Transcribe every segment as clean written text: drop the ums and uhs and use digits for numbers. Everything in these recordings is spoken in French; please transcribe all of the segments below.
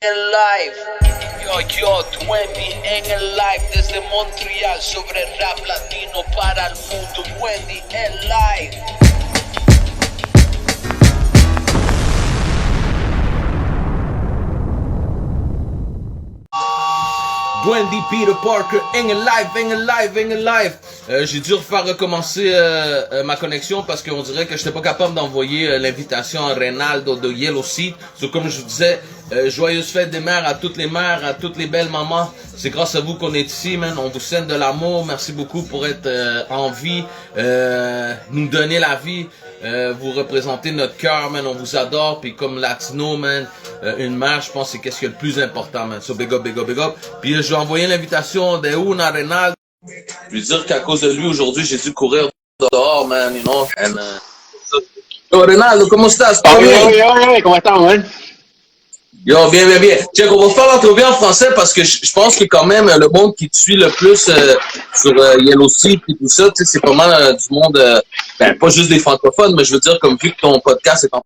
En live, yo, 20 en el live desde Montreal sobre rap latino para el mundo. 20 en live. Wendy Peter Parker en live. J'ai dû refaire recommencer ma connexion parce qu'on dirait que j'étais pas capable d'envoyer l'invitation à Reynaldo de Yellow Seat. So, comme je vous disais, joyeuse fête des mères à toutes les mères, à toutes les belles mamans. C'est grâce à vous qu'on est ici, man. On vous sème de l'amour. Merci beaucoup pour être en vie, nous donner la vie. Vous représentez notre cœur, man. On vous adore. Puis comme latino, man, une mère, je pense, c'est qu'est-ce qui est le plus important, man. So, big up. Puis je vais envoyer l'invitation de Una Reynaldo. Je veux dire qu'à cause de lui, aujourd'hui, j'ai dû courir dehors, man, you know. And, Yo, Reynaldo, ¿cómo estás? Oye, ¿cómo estamos, man? Yo, bien. Check, on va faire l'entrevue en français parce que je pense que quand même, le monde qui te suit le plus sur Yellow Seat et tout ça, tu sais, c'est pas mal du monde, pas juste des francophones, mais je veux dire, comme vu que ton podcast est en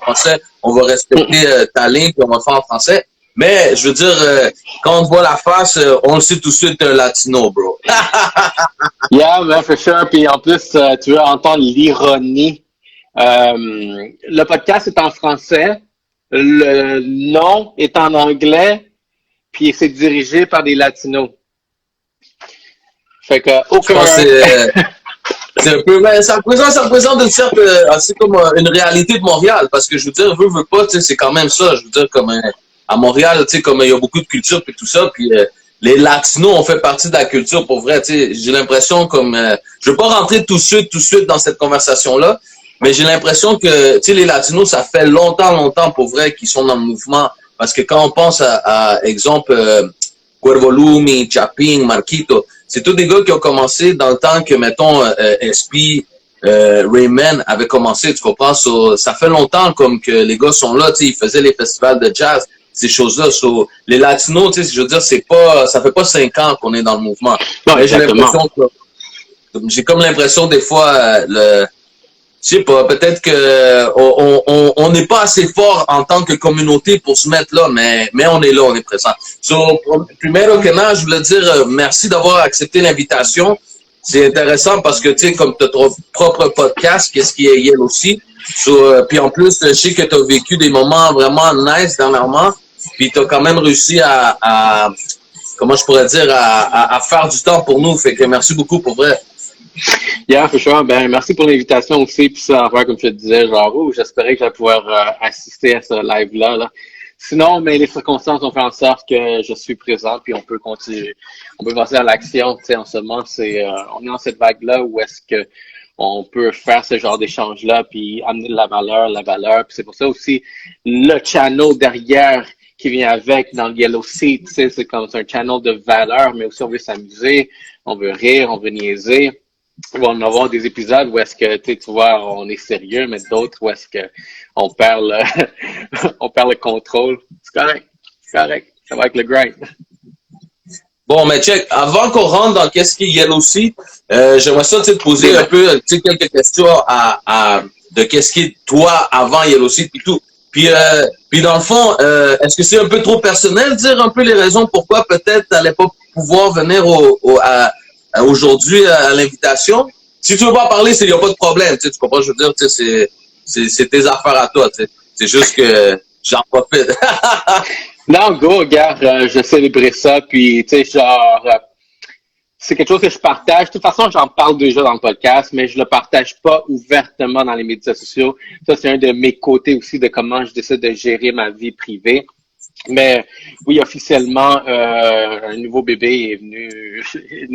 français, on va respecter ta ligne et on va le faire en français. Mais, je veux dire, quand on te voit la face, on le sait tout de suite, t'es un latino, bro. Yeah, man, for sure. Puis en plus, tu veux entendre l'ironie. Le podcast est en français, le nom est en anglais, puis c'est dirigé par des latinos. Fait que, aucun... C'est un peu, mais ça représente une certaine, c'est comme une réalité de Montréal, parce que je veux dire, veux pas, tu sais, c'est quand même ça, je veux dire, comme à Montréal, tu sais, comme il y a beaucoup de culture et tout ça, puis les latinos ont fait partie de la culture pour vrai, tu sais, j'ai l'impression comme, je veux pas rentrer tout de suite dans cette conversation-là, mais j'ai l'impression que, tu sais, les latinos, ça fait longtemps pour vrai qu'ils sont dans le mouvement, parce que quand on pense à exemple, Cuervo Lumi, Chapin, Marquito, c'est tous des gars qui ont commencé dans le temps que, mettons, SP, Rayman avait commencé, tu comprends? Ça fait longtemps comme que les gars sont là, tu sais, ils faisaient les festivals de jazz, ces choses-là. Les latinos, tu sais, je veux dire, ça fait pas 5 ans qu'on est dans le mouvement. Non, mais j'ai comme l'impression des fois, je sais pas, peut-être que on n'est pas assez fort en tant que communauté pour se mettre là, mais on est là, on est présent. Primero que nada, je voulais dire merci d'avoir accepté l'invitation. C'est intéressant parce que, tu sais, comme tu as ton propre podcast, qu'est-ce qui est Yellow aussi. Puis en plus, je sais que tu as vécu des moments vraiment nice dernièrement. Puis tu as quand même réussi à comment je pourrais dire, à faire du temps pour nous. Fait que merci beaucoup pour vrai. Yeah, for sure. Ben, merci pour l'invitation aussi. Puis ça, comme je te disais, genre, j'espérais que j'allais pouvoir assister à ce live-là. Là. Sinon, mais les circonstances ont fait en sorte que je suis présent, puis on peut continuer, on peut passer à l'action. Tu sais, en ce moment, on est dans cette vague-là où est-ce que on peut faire ce genre d'échange-là, puis amener de la valeur. Puis c'est pour ça aussi le channel derrière qui vient avec dans le Yellow Seat, tu sais, c'est comme un channel de valeur, mais aussi on veut s'amuser, on veut rire, on veut niaiser. On va en avoir des épisodes où est-ce que tu vois, on est sérieux, mais d'autres où est-ce que on perd le contrôle. C'est correct. Ça va avec le grind. Bon, mais check, avant qu'on rentre dans qu'est-ce qui est Yellow Seat, j'aimerais ça te poser un peu quelques questions de qu'est-ce qui est toi avant Yellow Seat et tout. Puis dans le fond, est-ce que c'est un peu trop personnel dire un peu les raisons pourquoi peut-être t'allais pas pouvoir venir aujourd'hui à l'invitation? Si tu veux pas en parler, il n'y a pas de problème, tu comprends? Je veux dire, c'est tes affaires à toi, tu sais. C'est juste que j'en profite. Non, go, regarde, je célébrais ça, puis tu sais, genre, c'est quelque chose que je partage. De toute façon, j'en parle déjà dans le podcast, mais je le partage pas ouvertement dans les médias sociaux. Ça, c'est un de mes côtés aussi de comment je décide de gérer ma vie privée. Mais oui, officiellement, un nouveau bébé est venu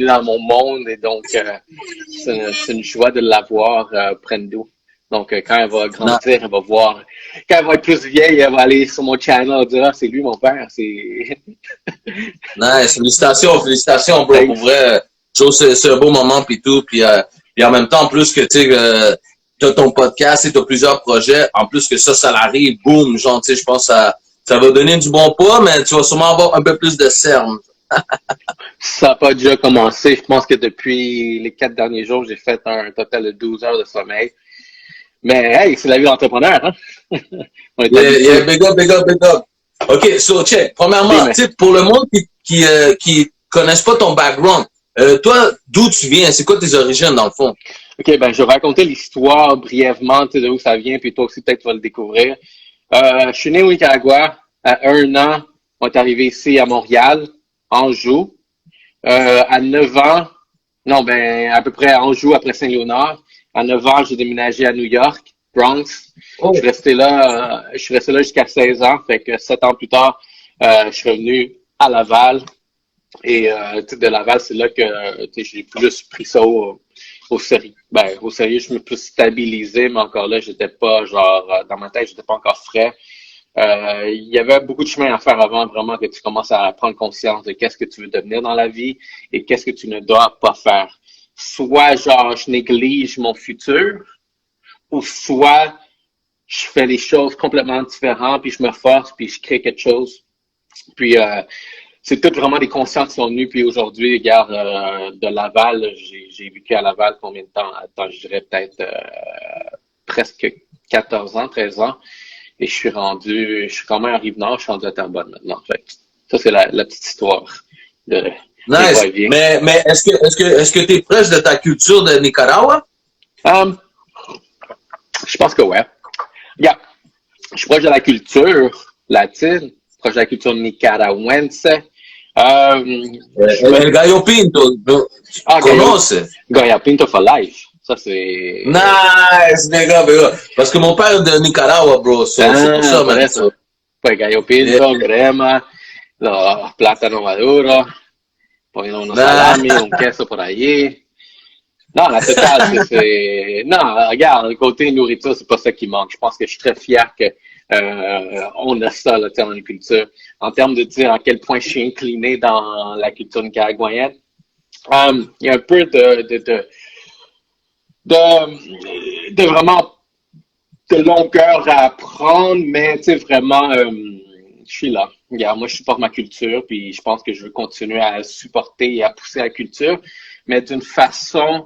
dans mon monde et donc c'est une joie de l'avoir près de nous. Donc, quand elle va grandir, elle va voir. Quand elle va être plus vieille, elle va aller sur mon channel et dire « Ah, c'est lui mon père. » C'est... Nice. Félicitations, bro. Pour vrai, c'est un beau moment puis tout. Puis en même temps, en plus que tu sais, t'as ton podcast et t'as plusieurs projets. En plus que ça l'arrive, boum, genre, tu sais, je pense que ça va donner du bon poids, mais tu vas sûrement avoir un peu plus de cernes. Ça n'a pas déjà commencé. Je pense que depuis les 4 derniers jours, j'ai fait un total de 12 heures de sommeil. Mais hey, c'est la vie d'entrepreneur, hein? Yeah, big up. OK, so check. Premièrement, Mais, tu sais, pour le monde qui connaissent pas ton background, toi, d'où tu viens? C'est quoi tes origines, dans le fond? OK, ben, je vais raconter l'histoire brièvement, tu sais, d'où ça vient, puis toi aussi, peut-être, tu vas le découvrir. Je suis né au Nicaragua. À 1 an, on est arrivé ici à Montréal, Anjou. À 9 ans, non, ben, à peu près à Anjou, après Saint-Léonard. À 9 ans, j'ai déménagé à New York, Bronx. Je Oh, suis resté là jusqu'à 16 ans. Fait que 7 ans plus tard, je suis revenu à Laval. Et de Laval, c'est là que j'ai plus pris ça au sérieux. Ben, au sérieux, je me suis plus stabilisé, mais encore là, j'étais pas genre dans ma tête, j'étais pas encore frais. Il y avait beaucoup de chemin à faire avant vraiment que tu commences à prendre conscience de qu'est-ce que tu veux devenir dans la vie et qu'est-ce que tu ne dois pas faire. Soit genre je néglige mon futur, ou soit je fais les choses complètement différentes, puis je me force, puis je crée quelque chose. Puis c'est tout vraiment des consciences qui sont venues. Puis aujourd'hui, regarde, de Laval, j'ai vécu à Laval combien de temps? Attends, je dirais peut-être presque 14 ans, 13 ans. Et je suis quand même à Rive-Nord, je suis rendu à Terrebonne maintenant. Fait que ça, c'est la petite histoire de des nice. va-et-vient. Mais est-ce que t'es proche de ta culture de Nicaragua? Um, je pense que ouais. Yeah. Je suis proche de la culture latine, proche de la culture nicaraguense. Je me... El Gallo Pinto, tu Ah, connais? Goya Pinto for life. Ça, c'est... Nice, nigga, bro. Parce que mon père est de Nicaragua, bro. So, c'est pour ça, Por man. eso. Pues Gallo Yeah. Pinto, crema, los plátanos maduros, poniendo unos Nah. salami, un queso por allí. Non, la totale, Non, regarde, le côté nourriture, c'est pas ça qui manque. Je pense que je suis très fier que on a ça, là, dans la culture. En termes de dire à quel point je suis incliné dans la culture nicaraguayenne, il y a un peu de vraiment de longueur à apprendre, mais tu sais, vraiment, je suis là. Regarde, moi, je supporte ma culture, puis je pense que je veux continuer à supporter et à pousser la culture, mais d'une façon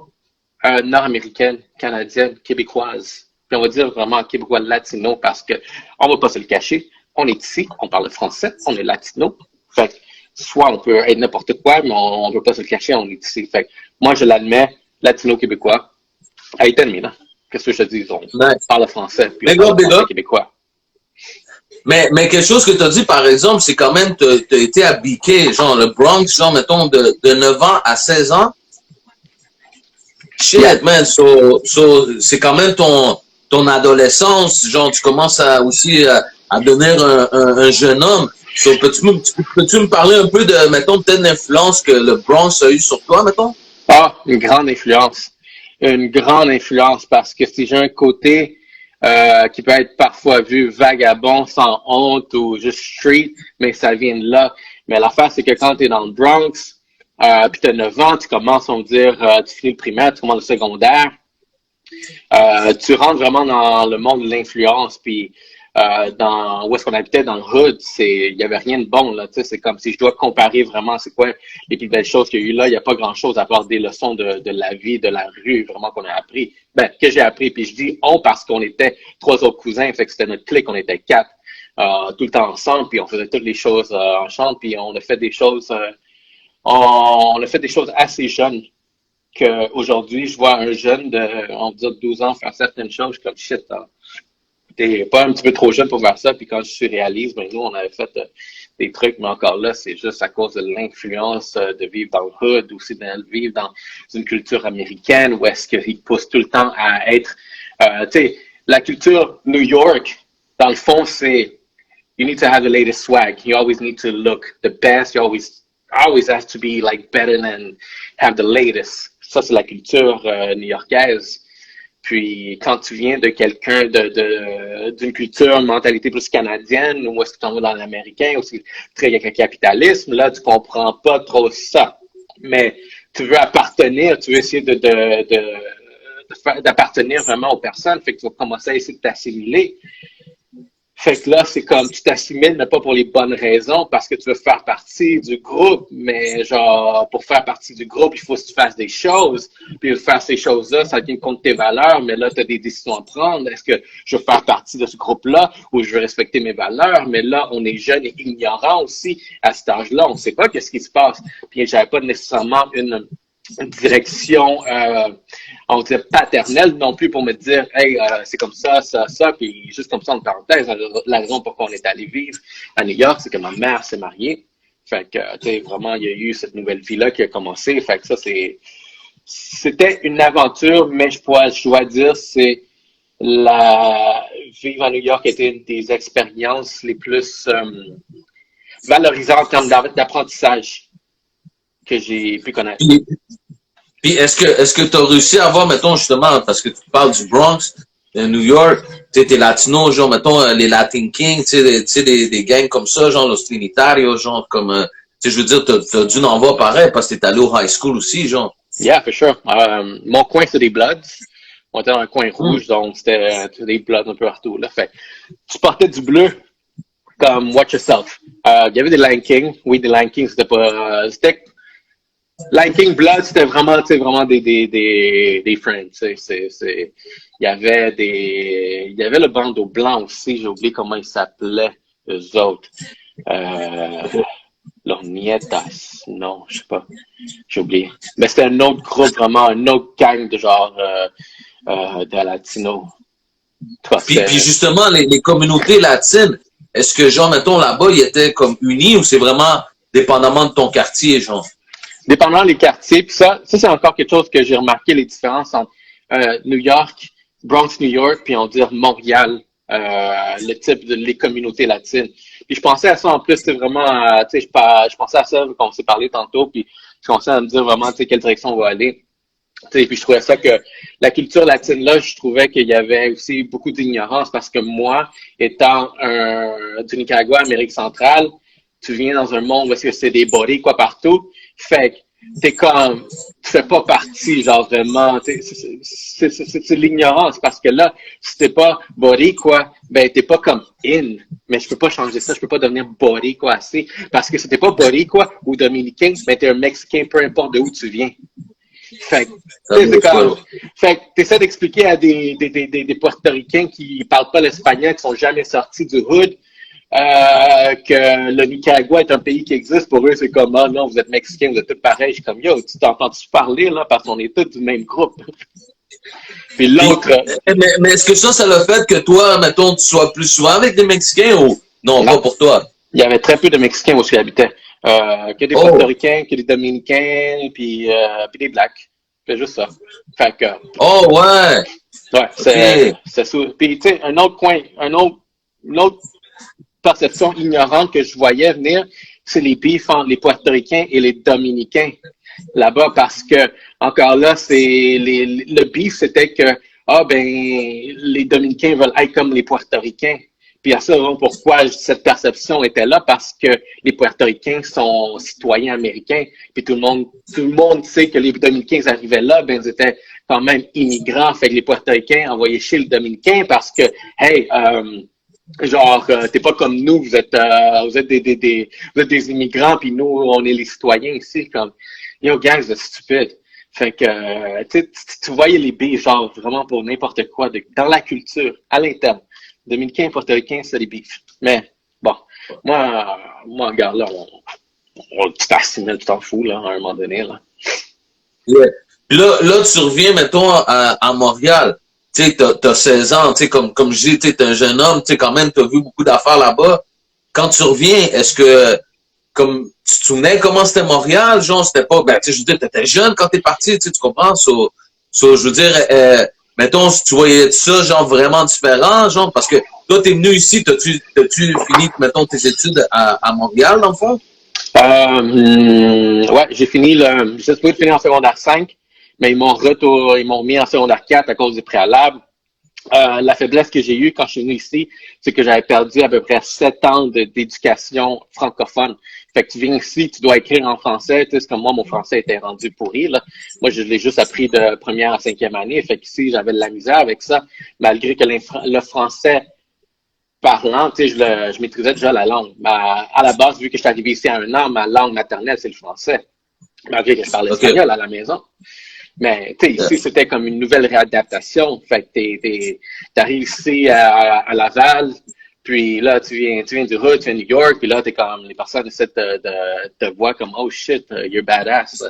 nord-américaine, canadienne, québécoise. Puis on va dire vraiment québécois latino parce que on va pas se le cacher, on est ici, on parle français, on est latino. Fait que soit on peut être n'importe quoi, mais on veut pas se le cacher, on est ici. Fait que moi, je l'admets, latino-québécois. Ahí termina. Qu'est-ce que je te dis? On Nice. parle français, puis on Big up, parle big français up. québécois. Mais quelque chose que tu as dit, par exemple, c'est quand même, t'as été à Biquet, genre le Bronx, genre, mettons, de 9 ans à 16 ans. Yeah. Shit, man. C'est quand même ton adolescence. Genre, tu commences aussi à devenir un jeune homme. So, peux-tu me parler un peu de, mettons, peut-être l'influence que le Bronx a eu sur toi, mettons? Ah, une grande influence. Une grande influence parce que si j'ai un côté qui peut être parfois vu vagabond, sans honte ou juste street, mais ça vient de là. Mais l'affaire, c'est que quand tu es dans le Bronx, puis tu as 9 ans, tu commences, on va dire, tu finis le primaire, tu commences le secondaire, tu rentres vraiment dans le monde de l'influence, puis dans où est-ce qu'on habitait dans le hood, il y avait rien de bon là. Tu sais, c'est comme si je dois comparer vraiment, c'est quoi les plus belles choses qu'il y a eu là. Il y a pas grand-chose à part des leçons de la vie, de la rue, vraiment qu'on a appris. Ben que j'ai appris. Puis je dis on parce qu'on était 3 autres cousins, fait que c'était notre clique, on était 4 tout le temps ensemble, puis on faisait toutes les choses ensemble, puis on a fait des choses, on a fait des choses assez jeunes. Qu'aujourd'hui, je vois un jeune de, on va dire 12 ans faire certaines choses, je suis comme shit. Hein. T'es pas un petit peu trop jeune pour faire ça, puis quand je suis réaliste, ben nous, on avait fait des trucs, mais encore là, c'est juste à cause de l'influence de vivre dans le hood, aussi de vivre dans une culture américaine, où est-ce qu'ils poussent tout le temps à être, tu sais, la culture New York, dans le fond, c'est, you need to have the latest swag, you always need to look the best, you always have to be like better than have the latest. Ça, c'est la culture new-yorkaise. Puis quand tu viens de quelqu'un d'une culture, une mentalité plus canadienne, ou est-ce que tu en vas dans l'américain, ou c'est très capitalisme, là, tu comprends pas trop ça. Mais tu veux appartenir, tu veux essayer d'appartenir vraiment aux personnes, fait que tu vas commencer à essayer de t'assimiler. Fait que là, c'est comme tu t'assimiles, mais pas pour les bonnes raisons, parce que tu veux faire partie du groupe, mais genre, pour faire partie du groupe, il faut que tu fasses des choses. Puis faire ces choses-là, ça tient compte de tes valeurs, mais là, tu as des décisions à prendre. Est-ce que je veux faire partie de ce groupe-là ou je veux respecter mes valeurs? Mais là, on est jeune et ignorant aussi à cet âge-là. On ne sait pas qu'est-ce qui se passe. Puis j'avais pas nécessairement une direction, on dirait paternelle non plus pour me dire, hey, c'est comme ça, puis juste comme ça, en parenthèse, la raison pour laquelle on est allé vivre à New York, c'est que ma mère s'est mariée. Fait que, tu sais, vraiment, il y a eu cette nouvelle vie-là qui a commencé. Fait que ça, c'était une aventure, mais je dois dire, c'est vivre à New York était une des expériences les plus valorisantes en termes d'apprentissage que j'ai pu connaître. Puis est-ce que tu as réussi à avoir, mettons, justement, parce que tu parles du Bronx, de New York, tu sais, t'es latino, genre, mettons, les Latin Kings, tu sais, des gangs comme ça, genre, Los Trinitarios, genre, comme, tu sais, je veux dire, t'as dû en voir pareil, parce que t'es allé au high school aussi, genre. Yeah, for sure. Mon coin, c'est des Bloods. On était dans un coin rouge, donc c'était des Bloods un peu partout, là. Fait tu portais du bleu, comme Watch Yourself. Il y avait des Lion King. Oui, des Lion King, c'était pas, Lion King Blood, c'était vraiment, tu sais, vraiment des friends, tu sais, il y avait le bandeau blanc aussi, j'ai oublié comment ils s'appelaient, eux autres. Los Nietas, non, je sais pas, j'ai oublié. Mais c'était un autre groupe, vraiment, un autre gang de genre, de latino. Puis justement, les communautés latines, est-ce que, genre, mettons, là-bas, ils étaient comme unis ou c'est vraiment dépendamment de ton quartier, genre? Dépendant des quartiers, puis ça c'est encore quelque chose que j'ai remarqué, les différences entre New York, Bronx, New York, puis on va dire Montréal, le type les communautés latines. Puis je pensais à ça en plus, c'est vraiment, tu sais, je pensais à ça quand on s'est parlé tantôt, puis je commençais à me dire vraiment, tu sais, quelle direction on va aller. Tu sais, puis je trouvais ça que la culture latine là, je trouvais qu'il y avait aussi beaucoup d'ignorance parce que moi, étant du Nicaragua, Amérique centrale, tu viens dans un monde où est-ce que c'est des bodies quoi partout. Fait que t'es comme, tu fais pas partie, genre vraiment, c'est l'ignorance parce que là, si t'es pas boricua, ben t'es pas comme in. Mais je peux pas changer ça, je peux pas devenir boricua assez parce que si t'es pas boricua ou dominicain, ben t'es un Mexicain, peu importe de où tu viens. Fait que t'essaies d'expliquer à des Portoricains qui parlent pas l'espagnol, qui sont jamais sortis du hood, que le Nicaragua est un pays qui existe. Pour eux, c'est comme, ah non, vous êtes Mexicains, vous êtes tous pareils. Je suis comme, yo, tu t'entends-tu parler, là, parce qu'on est tous du même groupe. Puis l'autre. Mais est-ce que ça le fait que toi, mettons, tu sois plus souvent avec des Mexicains ou non, pas pour toi? Il y avait très peu de Mexicains où je habitais. Que des Portoricains, que des Dominicains, puis des Blacks. C'est juste ça. Fait que. Oh, ouais! Ouais, c'est ça. Puis, tu sais, une autre perception ignorante que je voyais venir, c'est les bifs entre les Portoricains et les Dominicains là-bas, parce que, encore là, le bif, c'était que, les Dominicains veulent être comme les Portoricains. Puis à ça, pourquoi cette perception était là, parce que les Portoricains sont citoyens américains, puis tout le monde sait que les Dominicains arrivaient là, ben ils étaient quand même immigrants, fait que les Portoricains envoyaient chez le Dominicain parce que, hey, t'es pas comme nous, vous êtes des immigrants, puis nous, on est les citoyens ici, comme, yo, gang, c'est stupide. Fait que, tu voyais les billes, genre, vraiment pour n'importe quoi, dans la culture, à l'interne. Dominicains et Portoricains, c'est des bifs. Mais, bon, moi, regarde, là, tu t'assimiles, tu t'en fous, là, à un moment donné, là. Yeah. Là, tu reviens, mettons, à Montréal. Tu sais, t'as 16 ans, tu sais, comme je dis, tu es un jeune homme, tu sais, quand même, t'as vu beaucoup d'affaires là-bas. Quand tu reviens, est-ce que, comme, tu te souvenais comment c'était Montréal? Genre, c'était pas, ben, tu sais, je veux dire, t'étais jeune quand t'es parti, tu comprends? Je veux dire, mettons, si tu voyais ça, genre, vraiment différent, genre, parce que toi, t'es venu ici, t'as-tu fini, mettons, tes études à Montréal, dans le fond? Ouais, j'ai supposé finir en secondaire 5, mais ils m'ont mis en secondaire 4 à cause des préalables. La faiblesse que j'ai eue quand je suis venu ici, c'est que j'avais perdu à peu près 7 ans d'éducation francophone. Fait que tu viens ici, tu dois écrire en français. Tu sais, c'est comme moi, mon français était rendu pourri, là. Moi, je l'ai juste appris de première à 5e année. Fait qu'ici, j'avais de la misère avec ça, malgré que le français, parlant, tu sais, je maîtrisais déjà la langue. Mais à la base, vu que je suis arrivé ici à 1 an, ma langue maternelle, c'est le français. Malgré que je parle espagnol à la maison. Mais, tu sais, ici, c'était comme une nouvelle réadaptation. Fait que t'arrives ici à Laval, puis là, tu viens du Hood, tu viens de New York, puis là, t'es comme, les personnes essaient de te voir comme, oh shit, you're badass,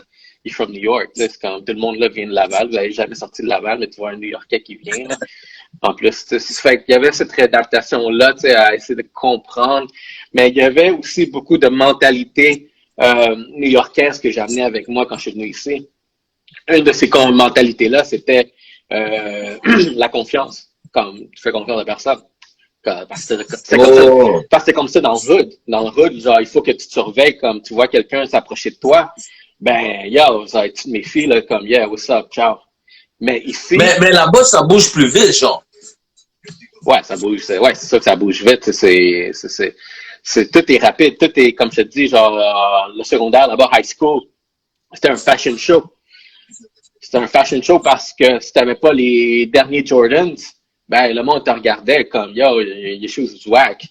you're from New York. C'est comme, tout le monde là vient de Laval, vous n'avez jamais sorti de Laval, mais tu vois un New Yorkais qui vient, là. En plus, fait qu'il y avait cette réadaptation-là, tu sais, à essayer de comprendre. Mais il y avait aussi beaucoup de mentalité new-yorkaise que j'amenais avec moi quand je suis venu ici. Une de ces mentalités-là, c'était la confiance. Comme tu fais confiance à personne. Parce que c'est comme ça dans le hood. Dans le hood, genre, il faut que tu te surveilles comme tu vois quelqu'un s'approcher de toi. Ben, yo, tu te méfies, là, comme, yeah, what's up, ciao. Mais ici. Mais là-bas, ça bouge plus vite, genre. Ouais, ça bouge. Ouais, c'est ça que ça bouge vite. Tout est rapide. Tout est, comme je te dis, genre, le secondaire, là-bas, high school, c'était un fashion show. C'était un fashion show parce que si t'avais pas les derniers Jordans, ben, le monde te regardait comme, yo, your shoes is whack. Tu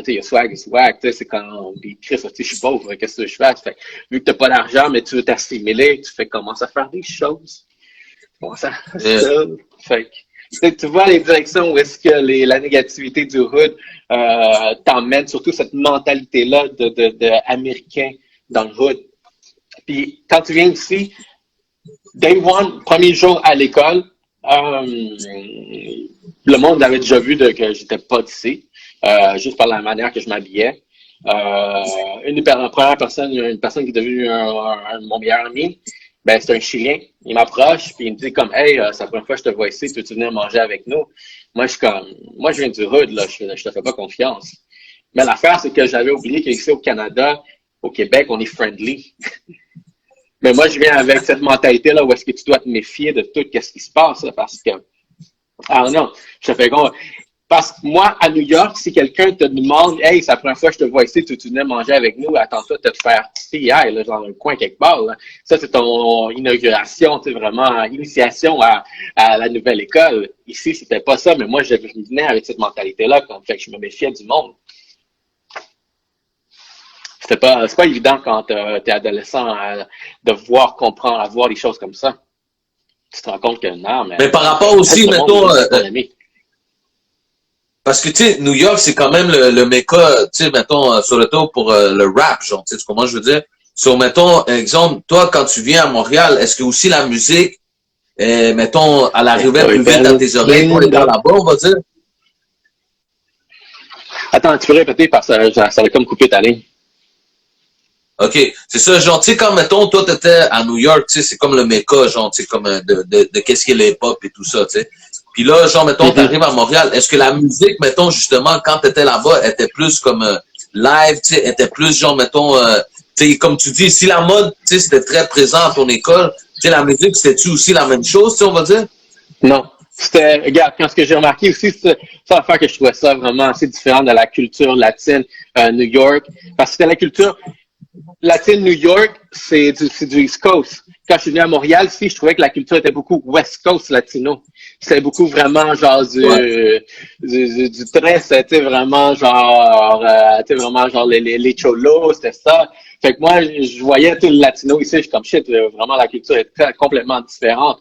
sais, your swag is whack. Tu sais, c'est quand, puis Chris, tu sais, je suis pauvre, qu'est-ce que je fais? Fait, vu que t'as pas d'argent, mais tu veux t'assimiler, tu fais commencer à faire des choses. Comment ça? Fait que, tu vois les directions où est-ce que la négativité du hood t'emmène, surtout cette mentalité-là de américain dans le hood. Puis quand tu viens ici, day one, premier jour à l'école, le monde avait déjà vu que j'étais pas d'ici, juste par la manière que je m'habillais. Une personne qui est devenue mon meilleur ami, ben, c'est un Chilien. Il m'approche, puis il me dit comme, hey, c'est la première fois que je te vois ici, peux-tu venir manger avec nous? Moi, je viens du Hood, là, je te fais pas confiance. Mais l'affaire, c'est que j'avais oublié qu'ici au Canada, au Québec, on est friendly. Mais moi, je viens avec cette mentalité-là où est-ce que tu dois te méfier de tout ce qui se passe, là, parce que, ah non, je te fais con. Parce que moi, à New York, si quelqu'un te demande, hey, c'est la première fois que je te vois ici, tu venais manger avec nous, attends-toi de te faire TI, là, dans un coin quelque part, là. Ça, c'est ton inauguration, tu sais, vraiment, initiation à la nouvelle école. Ici, c'était pas ça, mais moi, je venais avec cette mentalité-là, comme fait que je me méfiais du monde. C'est pas évident quand t'es adolescent de voir, comprendre, à voir les choses comme ça. Tu te rends compte que non, mais par rapport aussi, mettons, parce que, tu sais, New York, c'est quand même le méca, tu sais, mettons, sur le tour pour le rap, genre, tu sais comment je veux dire? Sur, mettons, exemple, toi, quand tu viens à Montréal, est-ce que aussi la musique, mettons, à l'arrivée plus vite à tes oreilles pour les gars là-bas, on va dire? Attends, tu peux répéter parce que ça va comme couper ta ligne. OK. C'est ça, genre, tu sais, quand, mettons, toi, t'étais à New York, tu sais, c'est comme le méca, genre, tu sais, comme de qu'est-ce qu'est l'hip-hop et tout ça, tu sais. Puis là, genre, mettons, t'arrives à Montréal. Est-ce que la musique, mettons, justement, quand t'étais là-bas, était plus comme live, tu sais, était plus, genre, mettons, tu sais, comme tu dis, si la mode, tu sais, c'était très présent à ton école, tu sais, la musique, c'était-tu aussi la même chose, tu sais, on va dire? Non. Regarde, quand ce que j'ai remarqué aussi, c'est l'affaire que je trouvais ça vraiment assez différent de la culture latine New York. Parce que c'était la culture latine New York, c'est du East Coast. Quand je suis venu à Montréal, si je trouvais que la culture était beaucoup West Coast latino. C'était beaucoup vraiment genre du stress, tu sais, vraiment genre, les cholos, c'était ça. Fait que moi, je voyais tout le latino ici, je suis comme shit, vraiment la culture est complètement différente.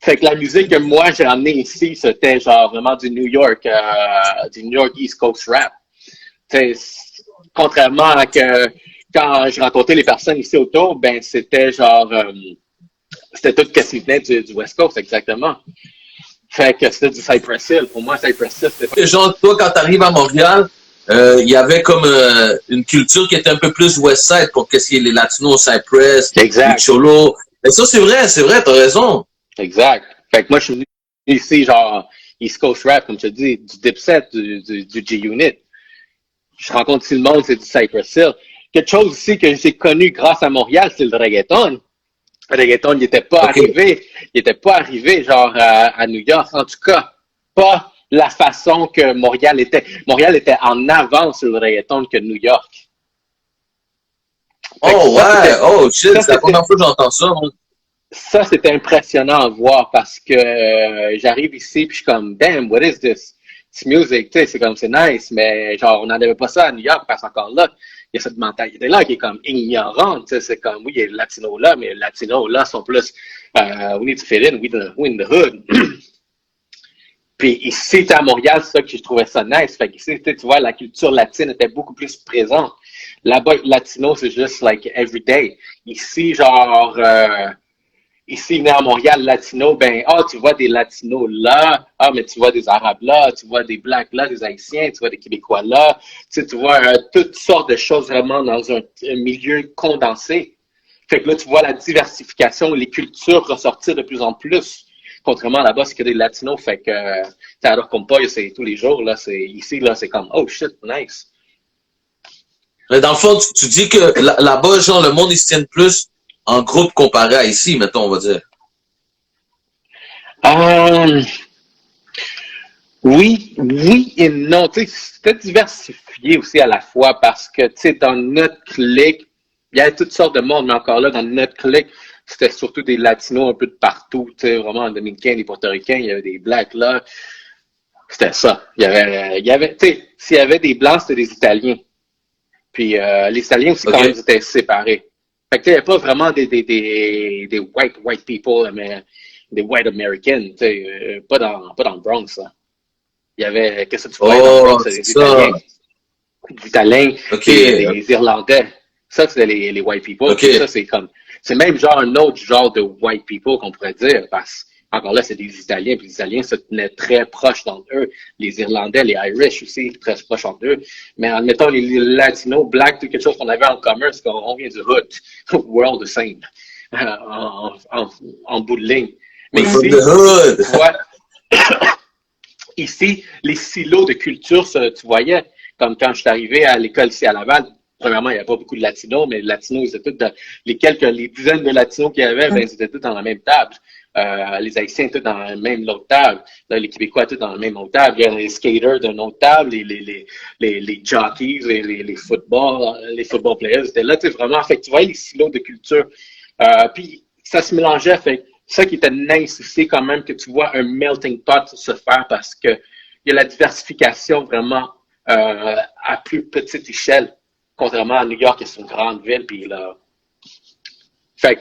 Fait que la musique que moi j'ai ramenée ici, c'était genre vraiment du New York East Coast rap. T'sais, contrairement à que quand je rencontrais les personnes ici autour, ben c'était genre c'était tout ce qui venait du West Coast, exactement. Fait que c'était du Cypress Hill. Pour moi, Cypress Hill, c'était pas... Genre, toi, quand t'arrives à Montréal, il y avait comme une culture qui était un peu plus West Side pour qu'est-ce qui est les Latinos, Cypress, les Cholos. Mais ça, c'est vrai, t'as raison. Exact. Fait que moi, je suis venu ici, genre, East Coast Rap, comme je te dis, du Dipset, du G-Unit. Je rencontre ici le monde, c'est du Cypress Hill. Quelque chose aussi que j'ai connu grâce à Montréal, c'est le reggaeton. Le reggaeton, il n'était pas arrivé, genre, à New York. En tout cas, pas la façon que Montréal était. Montréal était en avance sur le reggaeton que New York. Oh, ouais! Oh, shit! C'est la première fois que j'entends ça, moi. Ça, c'était impressionnant à voir parce que j'arrive ici puis je suis comme, damn, what is this? music, tu sais, c'est nice, mais genre, on n'en avait pas ça à New York, parce qu'encore là, il y a cette mentalité-là qui est comme ignorante, tu sais, c'est comme, oui, il y a les Latinos là, mais les Latinos là sont plus, we need to fit in, we in the hood. Puis ici, à Montréal, c'est ça que je trouvais ça nice. Fait qu'ici, tu vois, la culture latine était beaucoup plus présente. Là-bas, latino, c'est juste like everyday. Ici, genre, ici, né à Montréal, latino, ben, tu vois des latinos là, mais tu vois des arabes là, tu vois des blacks là, des haïtiens, tu vois des québécois là, tu vois toutes sortes de choses vraiment dans un milieu condensé. Fait que là, tu vois la diversification, les cultures ressortir de plus en plus. Contrairement là-bas, c'est que des latinos, fait que, alors qu'on pas, c'est tous les jours, là, c'est, ici, là, c'est comme, oh shit, nice. Mais dans le fond, tu dis que là-bas, genre, le monde, ils se tiennent plus en groupe comparé à ici, mettons, on va dire. Oui et non. Tu sais, c'était diversifié aussi à la fois parce que, tu sais, dans notre clique, il y avait toutes sortes de monde, mais encore là, dans notre clique, c'était surtout des latinos un peu de partout, tu sais, vraiment en dominicain, des portoricains, il y avait des blacks là. C'était ça. Il y avait, tu sais, s'il y avait des blancs, c'était des Italiens. Puis les Italiens aussi, quand même, ils étaient séparés. Fait que, tu sais, il n'y avait pas vraiment des white people, mais des white Americans, tu sais, pas dans le Bronx, là. Il y avait, qu'est-ce que tu vois dans le Bronx, c'est des Italiens. Des Italiens, des Irlandais. Ça, c'est les white people. Ça, c'est comme, c'est même genre un autre genre de white people qu'on pourrait dire, parce encore là, c'est des Italiens, puis les Italiens se tenaient très proches d'entre eux. Les Irlandais, les Irish aussi, très proches entre eux. Mais admettons, les Latinos, Blacks, tout quelque chose qu'on avait en commun, c'est qu'on vient du hood. We're all the same. En bout de ligne. Mais ici, ici, les silos de culture, tu voyais, comme quand je suis arrivé à l'école ici à Laval, premièrement, il n'y avait pas beaucoup de Latinos, mais les Latinos, ils étaient tous les dizaines de Latinos qu'il y avait, ben, ils étaient tous dans la même table. Les Haïtiens tous dans la même autre table. Là, les Québécois tous dans la même autre table. Il y a les skaters d'une autre table, les jockeys, les football players étaient là. Tu sais, vraiment, fait, tu vois les silos de culture. Puis ça se mélangeait. Fait ça qui était nice ici quand même, que tu vois un melting pot se faire parce que il y a la diversification vraiment à plus petite échelle. Contrairement à New York, c'est une grande ville, puis là. Fait que,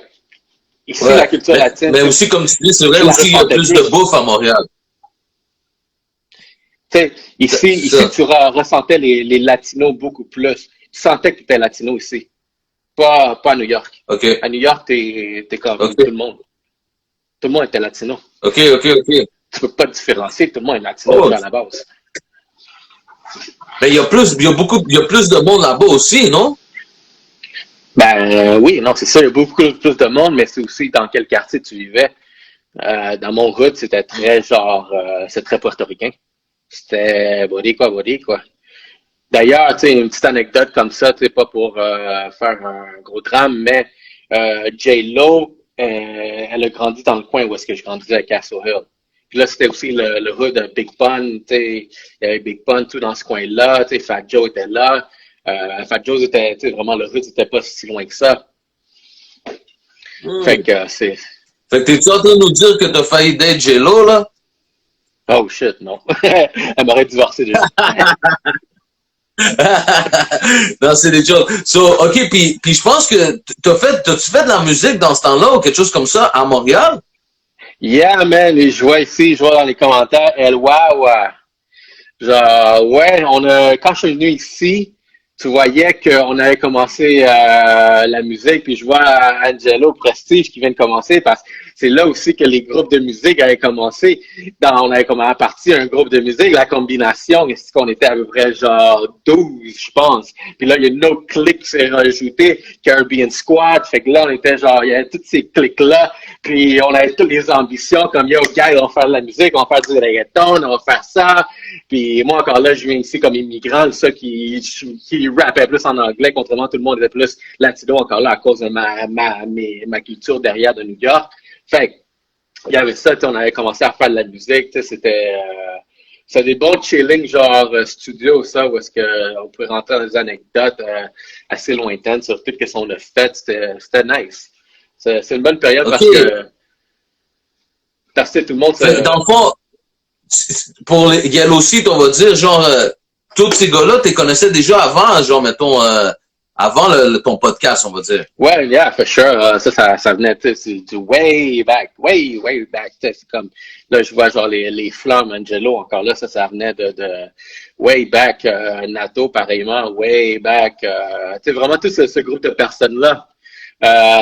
ici, la culture latine. Mais aussi, comme tu dis, c'est vrai aussi qu'il y a plus de bouffe à Montréal. Tu sais, ici, tu ressentais les Latinos beaucoup plus. Tu sentais que tu étais Latino ici. Pas à New York. Okay. À New York, t'es comme tout le monde. Tout le monde était Latino. OK. Tu peux pas te différencier, tout le monde est Latino à la base. Mais il y a plus de monde là-bas aussi, non? Ben oui, non, c'est ça, il y a beaucoup plus de monde, mais c'est aussi dans quel quartier tu vivais. Dans mon hood, c'était très genre, c'est très portoricain. C'était body quoi. D'ailleurs, tu sais, une petite anecdote comme ça, tu sais, pas pour faire un gros drame, mais J-Lo, elle a grandi dans le coin où est-ce que je grandissais à Castle Hill. Puis là, c'était aussi le hood de Big Pun, tu sais, il y avait Big Pun tout dans ce coin-là, tu sais, Fat Joe était là. Fat Joe était, tu sais, vraiment, le hood, c'était pas si loin que ça. Fait que c'est... Fait que t'es-tu en train de nous dire que t'as failli date J-Lo, là? Oh shit, non. Elle m'aurait divorcé déjà. Non, c'est des jokes. So, OK, puis je pense que t'as-tu fait de la musique dans ce temps-là ou quelque chose comme ça à Montréal? Yeah, man, je vois ici, je vois dans les commentaires, wow. Genre, ouais, quand je suis venu ici, tu voyais qu'on avait commencé la musique, puis je vois Angelo Prestige qui vient de commencer, parce que c'est là aussi que les groupes de musique avaient commencé. On avait commencé à partir un groupe de musique, la combination, c'est qu'on était à peu près genre 12, je pense. Puis là, il y a une autre clique qui s'est rajoutée, Caribbean Squad, fait que là, on était genre, il y avait toutes ces cliques-là, puis on avait toutes les ambitions, comme, yo, guys, on va faire de la musique, on va faire du reggaeton, on va faire ça. Puis moi, encore là, je viens ici comme immigrant, ça qui rappait plus en anglais, contrairement tout le monde était plus latino, encore là, à cause de ma culture derrière de New York. Fait il y avait ça, on avait commencé à faire de la musique, c'était des bons chillings, genre studio, ça, où est-ce qu'on pouvait rentrer dans des anecdotes assez lointaines sur tout ce qu'on a fait, c'était nice. C'est une bonne période parce que tout le monde... Dans le fond, pour les Yellow Seat, on va dire, genre, tous ces gars-là, tu les connaissais déjà avant, genre, mettons, avant ton podcast, on va dire. Ouais, yeah, for sure. Ça venait, tu sais, c'est du way back, way back. C'est comme, là, je vois genre les Flammes, Angelo, encore là, ça venait de way back, Nato, pareillement, way back. Tu sais, vraiment tout ce groupe de personnes-là.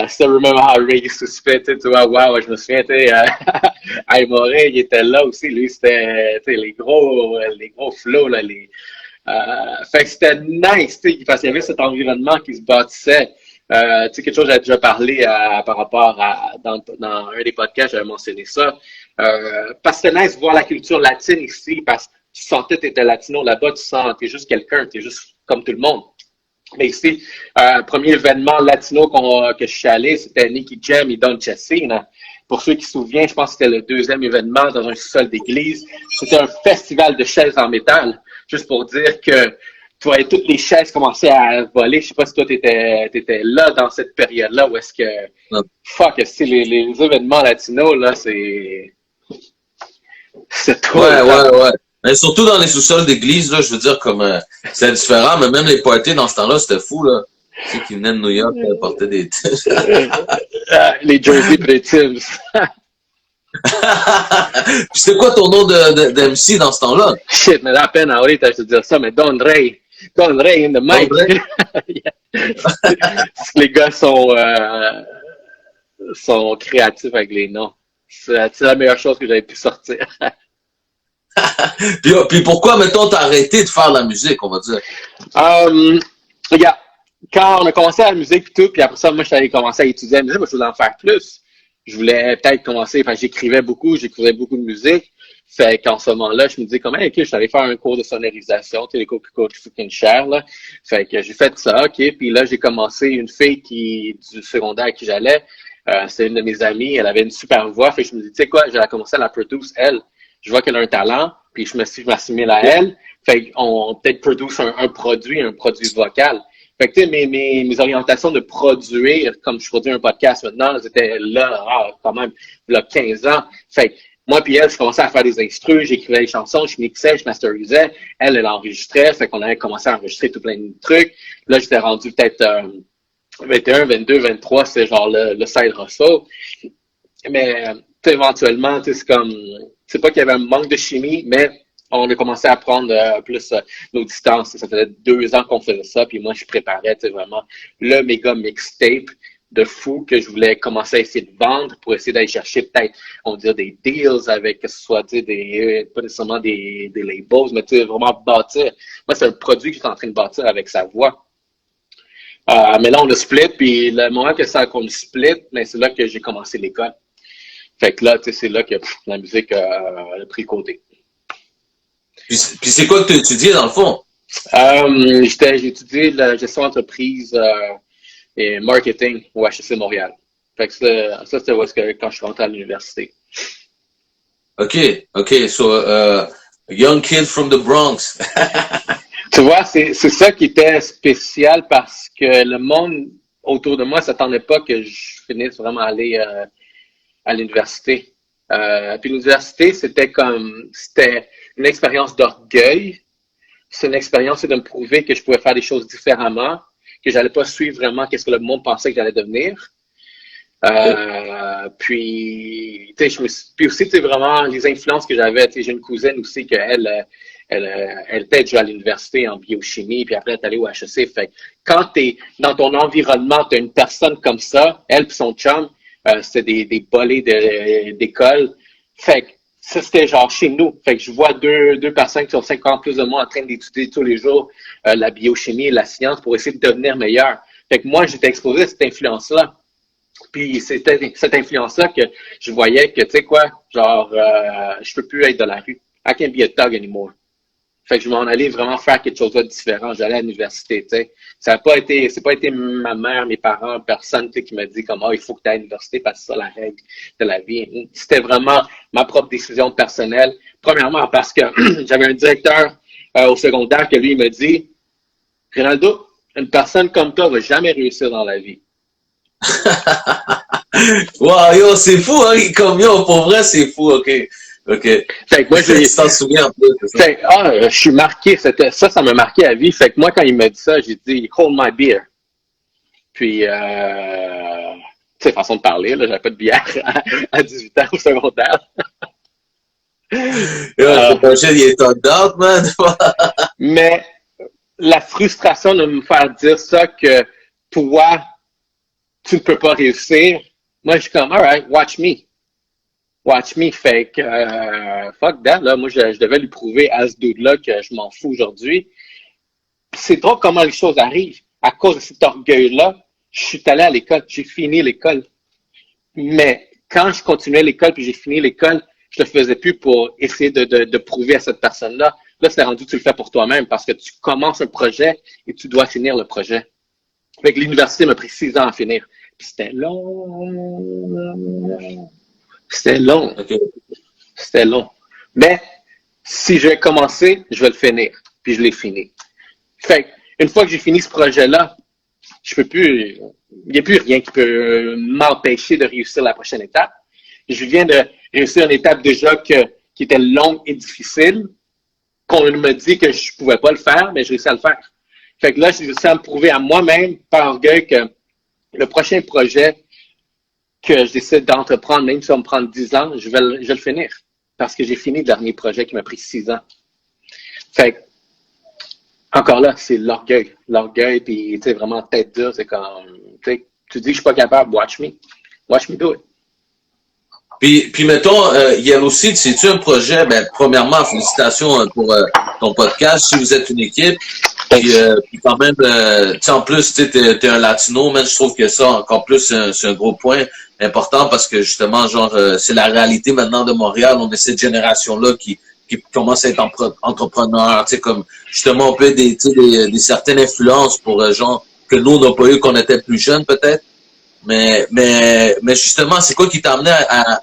Still remember how Ray used to spit, tu vois, wow, je me souviens, tu sais, Aymore, il était là aussi, lui, c'était, tu sais, les gros flows, là, fait que c'était nice, tu sais, parce qu'il y avait cet environnement qui se bâtissait. Tu sais, quelque chose que j'avais déjà parlé par rapport à, dans un des podcasts, j'avais mentionné ça. Parce que c'était nice de voir la culture latine ici, parce que tu sentais que tu étais latino là-bas, t'es juste quelqu'un, t'es juste comme tout le monde. Mais ici, premier événement latino que je suis allé, c'était Nicky Jam et Don Chessina. Pour ceux qui se souviennent, je pense que c'était le deuxième événement dans un sous-sol d'église. C'était un festival de chaises en métal. Juste pour dire que tu voyais toutes les chaises commencer à voler. Je sais pas si toi t'étais là dans cette période-là où est-ce que fuck, les événements latinos là, c'est trop. Ouais. Mais surtout dans les sous-sols d'église, là, je veux dire, comme c'était différent, mais même les parties dans ce temps-là, c'était fou, là. Tu sais, qui venaient de New York, portaient des les jerseys des Tims. C'était quoi ton nom d'MC dans ce temps-là? Shit, mais la peine ahorita je te dire ça, mais Don Ray in the mic. Les gars sont créatifs avec les noms. C'est la meilleure chose que j'avais pu sortir. Puis pourquoi, mettons, t'as arrêté de faire de la musique, on va dire? Regarde, quand on a commencé la musique et tout, puis après ça, moi, je suis allé commencer à étudier la musique, moi, je voulais en faire plus. Je voulais peut-être commencer, enfin, j'écrivais beaucoup de musique. Fait qu'en ce moment-là, je me disais, comment, ok, je suis allé faire un cours de sonorisation, tu sais, les cours qui coûtent fucking cher, là. Fait que j'ai fait ça, ok, puis là, j'ai commencé une fille du secondaire à qui j'allais. C'est une de mes amies, elle avait une super voix, fait que je me dis, tu sais quoi, j'ai commencé à la produire, elle. Je vois qu'elle a un talent, puis je m'assimile à elle. Fait qu'on peut-être produire un produit vocal. Fait que, tu sais, mes orientations de produire, comme je produis un podcast maintenant, elles étaient là, quand même, il y a 15 ans. Fait que, moi puis elle, je commençais à faire des instrus, j'écrivais des chansons, je mixais, je masterisais. Elle enregistrait, fait qu'on avait commencé à enregistrer tout plein de trucs. Là, j'étais rendu peut-être 21, 22, 23, c'est genre le side hustle. Mais, éventuellement, c'est comme, c'est pas qu'il y avait un manque de chimie, mais on a commencé à prendre plus nos distances. Ça faisait 2 ans qu'on faisait ça, puis moi, je préparais vraiment le méga mixtape de fou que je voulais commencer à essayer de vendre pour essayer d'aller chercher peut-être, on va dire, des deals avec, que ce soit, pas nécessairement des labels, mais vraiment bâtir. Moi, c'est un produit que je suis en train de bâtir avec sa voix. Mais là, on a split, puis le moment qu'on split, ben, c'est là que j'ai commencé l'école. Fait que là, c'est là que la musique a pris le côté. Puis c'est quoi que tu as étudié, dans le fond? J'ai étudié la gestion d'entreprise et marketing au HEC Montréal. Fait que ça, c'était quand je suis rentré à l'université. OK. So, young kid from the Bronx. Tu vois, c'est ça qui était spécial parce que le monde autour de moi s'attendait pas que je finisse vraiment aller à l'université. Puis l'université, c'était une expérience d'orgueil. C'est une expérience de me prouver que je pouvais faire des choses différemment, que j'allais pas suivre vraiment qu'est-ce que le monde pensait que j'allais devenir. Puis, tu sais, puis aussi, tu sais, vraiment, les influences que j'avais, tu sais, j'ai une cousine aussi elle était déjà à l'université en biochimie, puis après, elle est allée au HEC. Fait que quand t'es dans ton environnement, t'as une personne comme ça, elle et son chum, c'était des bolets d'école. Fait que ça, c'était genre chez nous. Fait que je vois deux personnes qui ont 5 ans plus de moi en train d'étudier tous les jours la biochimie et la science pour essayer de devenir meilleur. Fait que moi, j'étais exposé à cette influence-là. Puis c'était cette influence-là que je voyais que, tu sais quoi, genre, je peux plus être dans la rue. I can't be a thug anymore. Fait que je m'en allais vraiment faire quelque chose de différent. J'allais à l'université, tu sais. C'est pas été ma mère, mes parents, personne, tu sais, qui m'a dit comme, il faut que tu ailles à l'université parce que c'est ça la règle de la vie. C'était vraiment ma propre décision personnelle. Premièrement, parce que j'avais un directeur au secondaire que lui, il me dit, Ronaldo, une personne comme toi va jamais réussir dans la vie. Wow, yo, c'est fou, hein? Comme yo, pour vrai, c'est fou, OK. OK. Fait que moi, Tu t'en souviens un peu, c'est ça? fait, je suis marqué. Ça m'a marqué à vie. Fait que moi, quand il m'a dit ça, j'ai dit, hold my beer. Puis, tu sais, façon de parler, là, j'avais pas de bière à 18 ans au secondaire. Yeah, ton shit, il est on out, man. Mais la frustration de me faire dire ça que toi, tu ne peux pas réussir, moi, je suis comme, alright, watch me. Watch me. Fait que, fuck that, là. Moi, je devais lui prouver à ce dude-là que je m'en fous aujourd'hui. C'est drôle comment les choses arrivent. À cause de cet orgueil-là, je suis allé à l'école, j'ai fini l'école. Mais quand je continuais l'école puis j'ai fini l'école, je le faisais plus pour essayer de prouver à cette personne-là. Là, c'est rendu que tu le fais pour toi-même parce que tu commences un projet et tu dois finir le projet. Fait que l'université m'a pris 6 ans à finir. Puis c'était long. C'était long. OK. C'était long. Mais si je vais commencer, je vais le finir. Puis je l'ai fini. Fait que, une fois que j'ai fini ce projet-là, je peux plus, il n'y a plus rien qui peut m'empêcher de réussir la prochaine étape. Je viens de réussir une étape déjà qui était longue et difficile, qu'on me dit que je pouvais pas le faire, mais j'ai réussi à le faire. Fait que là, j'ai réussi à me prouver à moi-même, par orgueil, que le prochain projet que je décide d'entreprendre, même si ça va me prendre 10 ans, je vais le finir. Parce que j'ai fini le dernier projet qui m'a pris 6 ans. Fait que, encore là, c'est l'orgueil. L'orgueil, puis, tu sais, vraiment tête dure, c'est comme, tu dis que je suis pas capable, watch me. Watch me do it. Puis mettons, il y a aussi, c'est-tu un projet, ben, premièrement, félicitations pour ton podcast, si vous êtes une équipe. Puis quand même, tu sais, en plus, tu sais, t'es un latino, mais je trouve que ça, encore plus, c'est un gros point important parce que justement, genre, c'est la réalité maintenant de Montréal. On est cette génération-là qui commence à être entrepreneur, tu sais, comme, justement, un peu des certaines influences pour, genre, que nous, on n'a pas eu quand on était plus jeunes, peut-être. Mais justement, c'est quoi qui t'a amené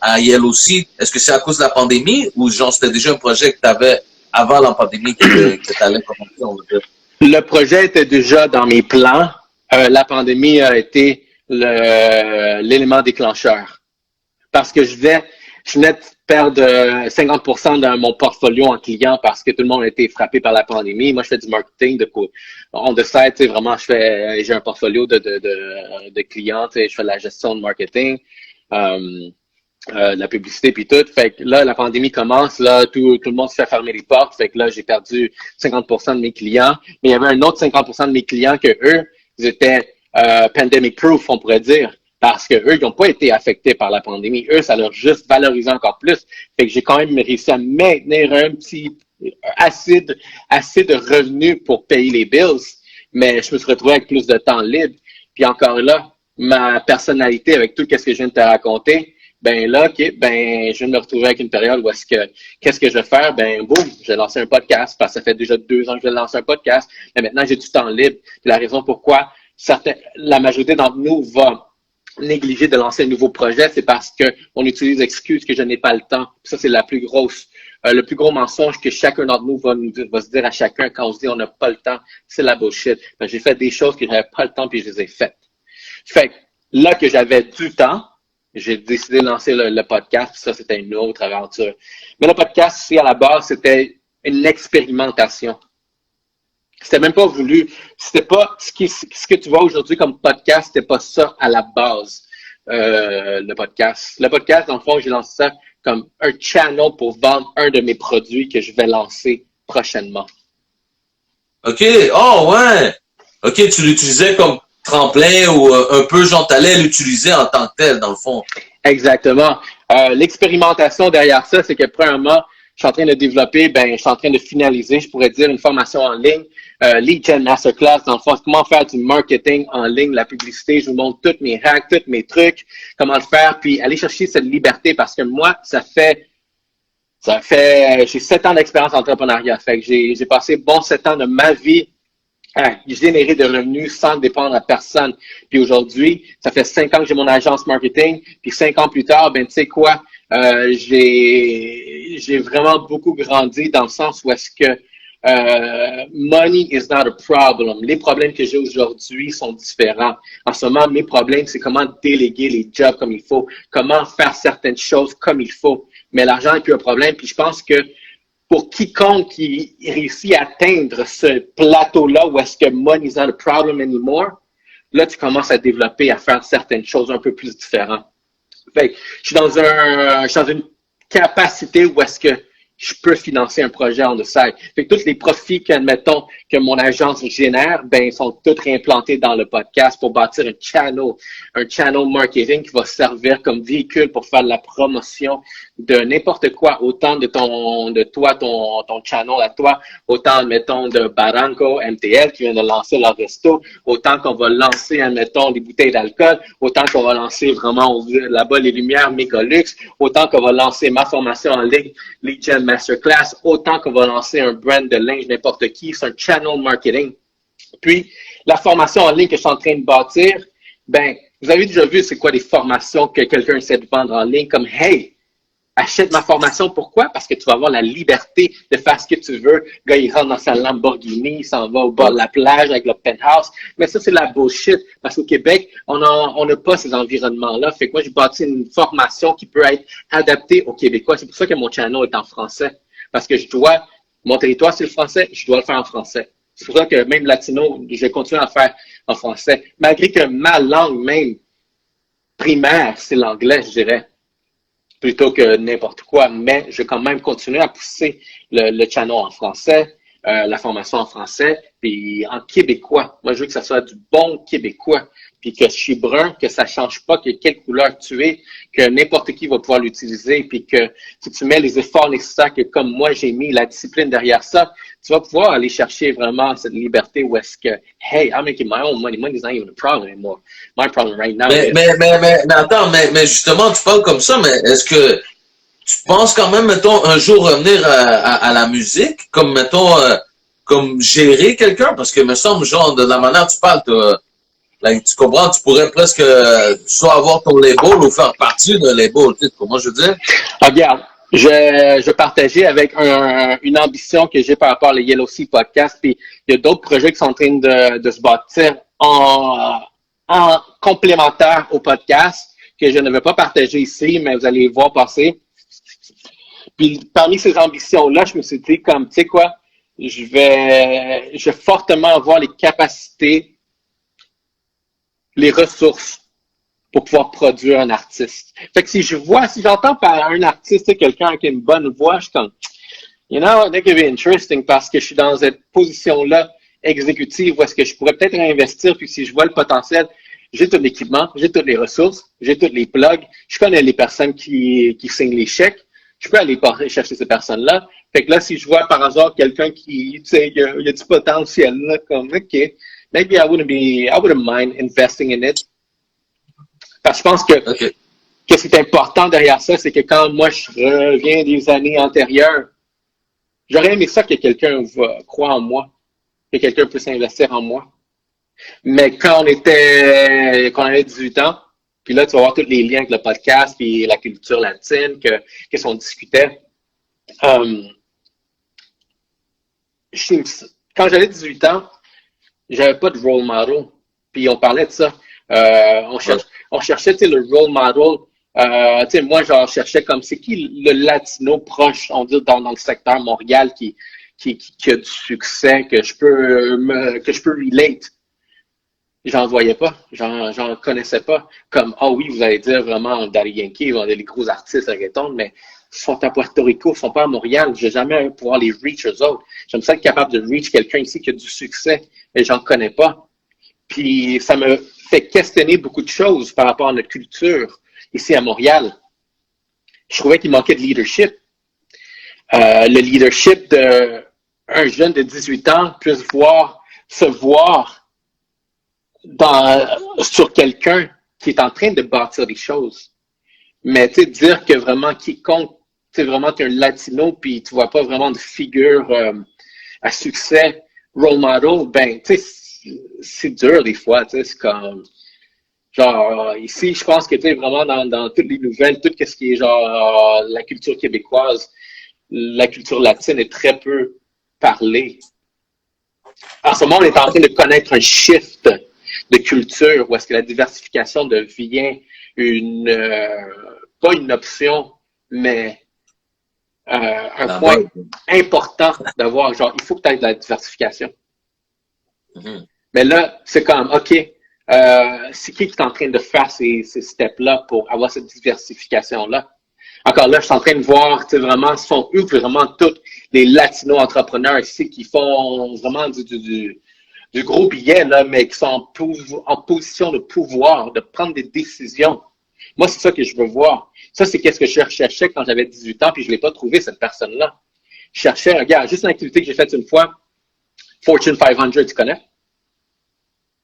à Yale aussi? Est-ce que c'est à cause de la pandémie ou genre c'était déjà un projet que tu avais avant la pandémie que tu allais commencer, on va dire? Le projet était déjà dans mes plans. La pandémie a été l'élément déclencheur. Parce que je venais de perdre 50% de mon portfolio en clients parce que tout le monde a été frappé par la pandémie. Moi, je fais du marketing on décide, tu sais, vraiment, j'ai un portfolio de clients, tu sais, je fais de la gestion de marketing, de la publicité puis tout. Fait que là, la pandémie commence, là, tout le monde se fait fermer les portes. Fait que là, j'ai perdu 50% de mes clients. Mais il y avait un autre 50% de mes clients que eux, ils étaient pandemic proof, on pourrait dire. Parce que eux, ils n'ont pas été affectés par la pandémie. Eux, ça leur a juste valorisé encore plus. Fait que j'ai quand même réussi à maintenir assez de revenus pour payer les bills. Mais je me suis retrouvé avec plus de temps libre. Puis encore là, ma personnalité avec tout ce que je viens de te raconter, ben là, OK, ben, je viens de me retrouver avec une période où qu'est-ce que je vais faire? Ben, boum, je vais lancer un podcast parce que ça fait déjà 2 ans que je vais lancer un podcast. Mais maintenant, j'ai du temps libre. Puis la raison pourquoi la majorité d'entre nous va négliger de lancer un nouveau projet, c'est parce que on utilise l'excuse que je n'ai pas le temps. Puis ça, c'est le plus gros mensonge que chacun d'entre nous va se dire à chacun quand on se dit on n'a pas le temps. C'est la bullshit. Ben, j'ai fait des choses que j'avais pas le temps puis je les ai faites. Fait que là que j'avais du temps, j'ai décidé de lancer le podcast. Puis ça, c'était une autre aventure. Mais le podcast, ici, à la base, c'était une expérimentation. C'était même pas voulu. C'était pas ce que tu vois aujourd'hui comme podcast, c'était pas ça à la base. Le podcast. Le podcast, dans le fond, j'ai lancé ça comme un channel pour vendre un de mes produits que je vais lancer prochainement. OK. Oh, ouais. OK, tu l'utilisais comme tremplin ou un peu, genre, t'allais l'utiliser en tant que tel, dans le fond. Exactement. L'expérimentation derrière ça, c'est que premièrement, je suis en train de développer, je suis en train de finaliser, je pourrais dire, une formation en ligne, Lead Gen Masterclass, dans le fond, comment faire du marketing en ligne, la publicité, je vous montre tous mes hacks, tous mes trucs, comment le faire, puis aller chercher cette liberté, parce que moi, j'ai 7 ans d'expérience en entrepreneuriat, fait que j'ai passé 7 ans de ma vie à générer de revenus sans dépendre à personne. Puis aujourd'hui, ça fait 5 ans que j'ai mon agence marketing, puis 5 ans plus tard, tu sais quoi, j'ai vraiment beaucoup grandi dans le sens où est-ce que money is not a problem. Les problèmes que j'ai aujourd'hui sont différents. En ce moment, mes problèmes, c'est comment déléguer les jobs comme il faut, comment faire certaines choses comme il faut. mais l'argent n'est plus un problème. Puis je pense que pour quiconque qui réussit à atteindre ce plateau-là où est-ce que money is not a problem anymore, là, tu commences à développer, à faire certaines choses un peu plus différentes. Fait que je suis dans une capacité où est-ce que je peux financer un projet on the side. Fait que tous les profits admettons, que mon agence génère, ben, sont tous réimplantés dans le podcast pour bâtir un channel marketing qui va servir comme véhicule pour faire la promotion de n'importe quoi, autant de ton channel à toi, autant, admettons, de Barranco, MTL qui vient de lancer leur resto, autant qu'on va lancer, admettons, des bouteilles d'alcool, autant qu'on va lancer vraiment là-bas les lumières Mégalux, autant qu'on va lancer ma formation en ligne, les Gem Masterclass, autant qu'on va lancer un brand de linge n'importe qui, c'est un channel marketing. Puis, la formation en ligne que je suis en train de bâtir, ben, vous avez déjà vu c'est quoi des formations que quelqu'un essaie de vendre en ligne comme, hey, achète ma formation. Pourquoi? Parce que tu vas avoir la liberté de faire ce que tu veux. Le gars, il rentre dans sa Lamborghini, il s'en va au bord de la plage avec le penthouse. Mais ça, c'est la bullshit. Parce qu'au Québec, on n'a pas ces environnements-là. Fait que moi, j'ai bâti une formation qui peut être adaptée aux Québécois. C'est pour ça que mon channel est en français. Parce que mon territoire, c'est le français, je dois le faire en français. C'est pour ça que même latino, je continue à faire en français. Malgré que ma langue même primaire, c'est l'anglais, je dirais, plutôt que n'importe quoi. Mais je vais quand même continuer à pousser le channel en français, la formation en français, puis en québécois. Moi, je veux que ça soit du bon québécois. Puis que je suis brun, que ça change pas, que quelle couleur tu es, que n'importe qui va pouvoir l'utiliser, puis que si tu mets les efforts nécessaires que comme moi j'ai mis la discipline derrière ça, tu vas pouvoir aller chercher vraiment cette liberté où est-ce que, hey, I'm making my own money. Money is not even a problem anymore. My problem right now is... Mais attends, mais justement, tu parles comme ça, mais est-ce que tu penses quand même, mettons, un jour revenir à la musique, comme, mettons, comme gérer quelqu'un? Parce que, me semble, genre, de la manière dont tu parles, là, tu comprends, tu pourrais presque soit avoir ton label ou faire partie d'un label, tu sais comment je veux dire? Regarde, je partageais avec une ambition que j'ai par rapport à Yellow Sea Podcast, puis il y a d'autres projets qui sont en train de se bâtir en complémentaire au podcast que je ne vais pas partager ici, mais vous allez voir passer. Puis parmi ces ambitions-là, je me suis dit comme, tu sais quoi, je vais fortement avoir les capacités, les ressources pour pouvoir produire un artiste. Fait que si j'entends par un artiste, quelqu'un avec une bonne voix, je suis comme, you know, that could be interesting parce que je suis dans cette position-là exécutive où est-ce que je pourrais peut-être réinvestir, puis si je vois le potentiel, j'ai tout l'équipement, j'ai toutes les ressources, j'ai tous les plugs, je connais les personnes qui signent les chèques, je peux aller chercher ces personnes-là. Fait que là, si je vois par hasard quelqu'un qui, tu sais, il y a du potentiel, là, comme, OK, maybe I wouldn't mind investing in it. Parce que je pense que c'est important derrière ça, c'est que quand moi je reviens des années antérieures, j'aurais aimé ça que quelqu'un croit en moi, que quelqu'un puisse investir en moi. Mais quand on avait 18 ans, puis là, tu vas voir tous les liens avec le podcast puis la culture latine que on discutait. Quand j'avais 18 ans, j'avais pas de role model. Puis on parlait de ça. On cherchait le role model. Moi, j'en cherchais comme c'est qui le latino proche, on dit, dans le secteur Montréal qui a du succès, que je peux relate. J'en voyais pas, j'en connaissais pas. Comme, oui, vous allez dire vraiment Daddy Yankee, les gros artistes reggaeton, mais ils sont à Puerto Rico, ils sont pas à Montréal. Je vais jamais pouvoir les reach eux autres. J'aime ça être capable de reach quelqu'un ici qui a du succès, mais j'en connais pas. Puis ça me fait questionner beaucoup de choses par rapport à notre culture ici à Montréal. Je trouvais qu'il manquait de leadership. Le leadership d'un jeune de 18 ans puisse se voir sur quelqu'un qui est en train de bâtir des choses. Mais tu sais, dire que vraiment quiconque, tu sais, vraiment t'es un latino puis tu vois pas vraiment de figure à succès, role model, ben tu sais, c'est dur des fois, tu sais, c'est comme genre ici, je pense que tu sais vraiment dans toutes les nouvelles, tout ce qui est genre la culture québécoise, la culture latine est très peu parlée. En ce moment, on est en train de connaître un shift de culture où est-ce que la diversification devient pas une option, mais un La point base. important d'avoir, genre, il faut que tu aies de la diversification. Mhm. Mais là, c'est comme, OK, c'est qui est en train de faire ces steps-là pour avoir cette diversification-là? Encore là, je suis en train de voir, tu sais, vraiment, ce sont eux vraiment tous les latinos entrepreneurs ici qui font vraiment du gros billet, là, mais qui sont en position de pouvoir, de prendre des décisions. Moi, c'est ça que je veux voir. Ça, c'est qu'est-ce que je cherchais quand j'avais 18 ans, puis je ne l'ai pas trouvé, cette personne-là. Je cherchais, regarde, juste une activité que j'ai faite une fois, Fortune 500, tu connais?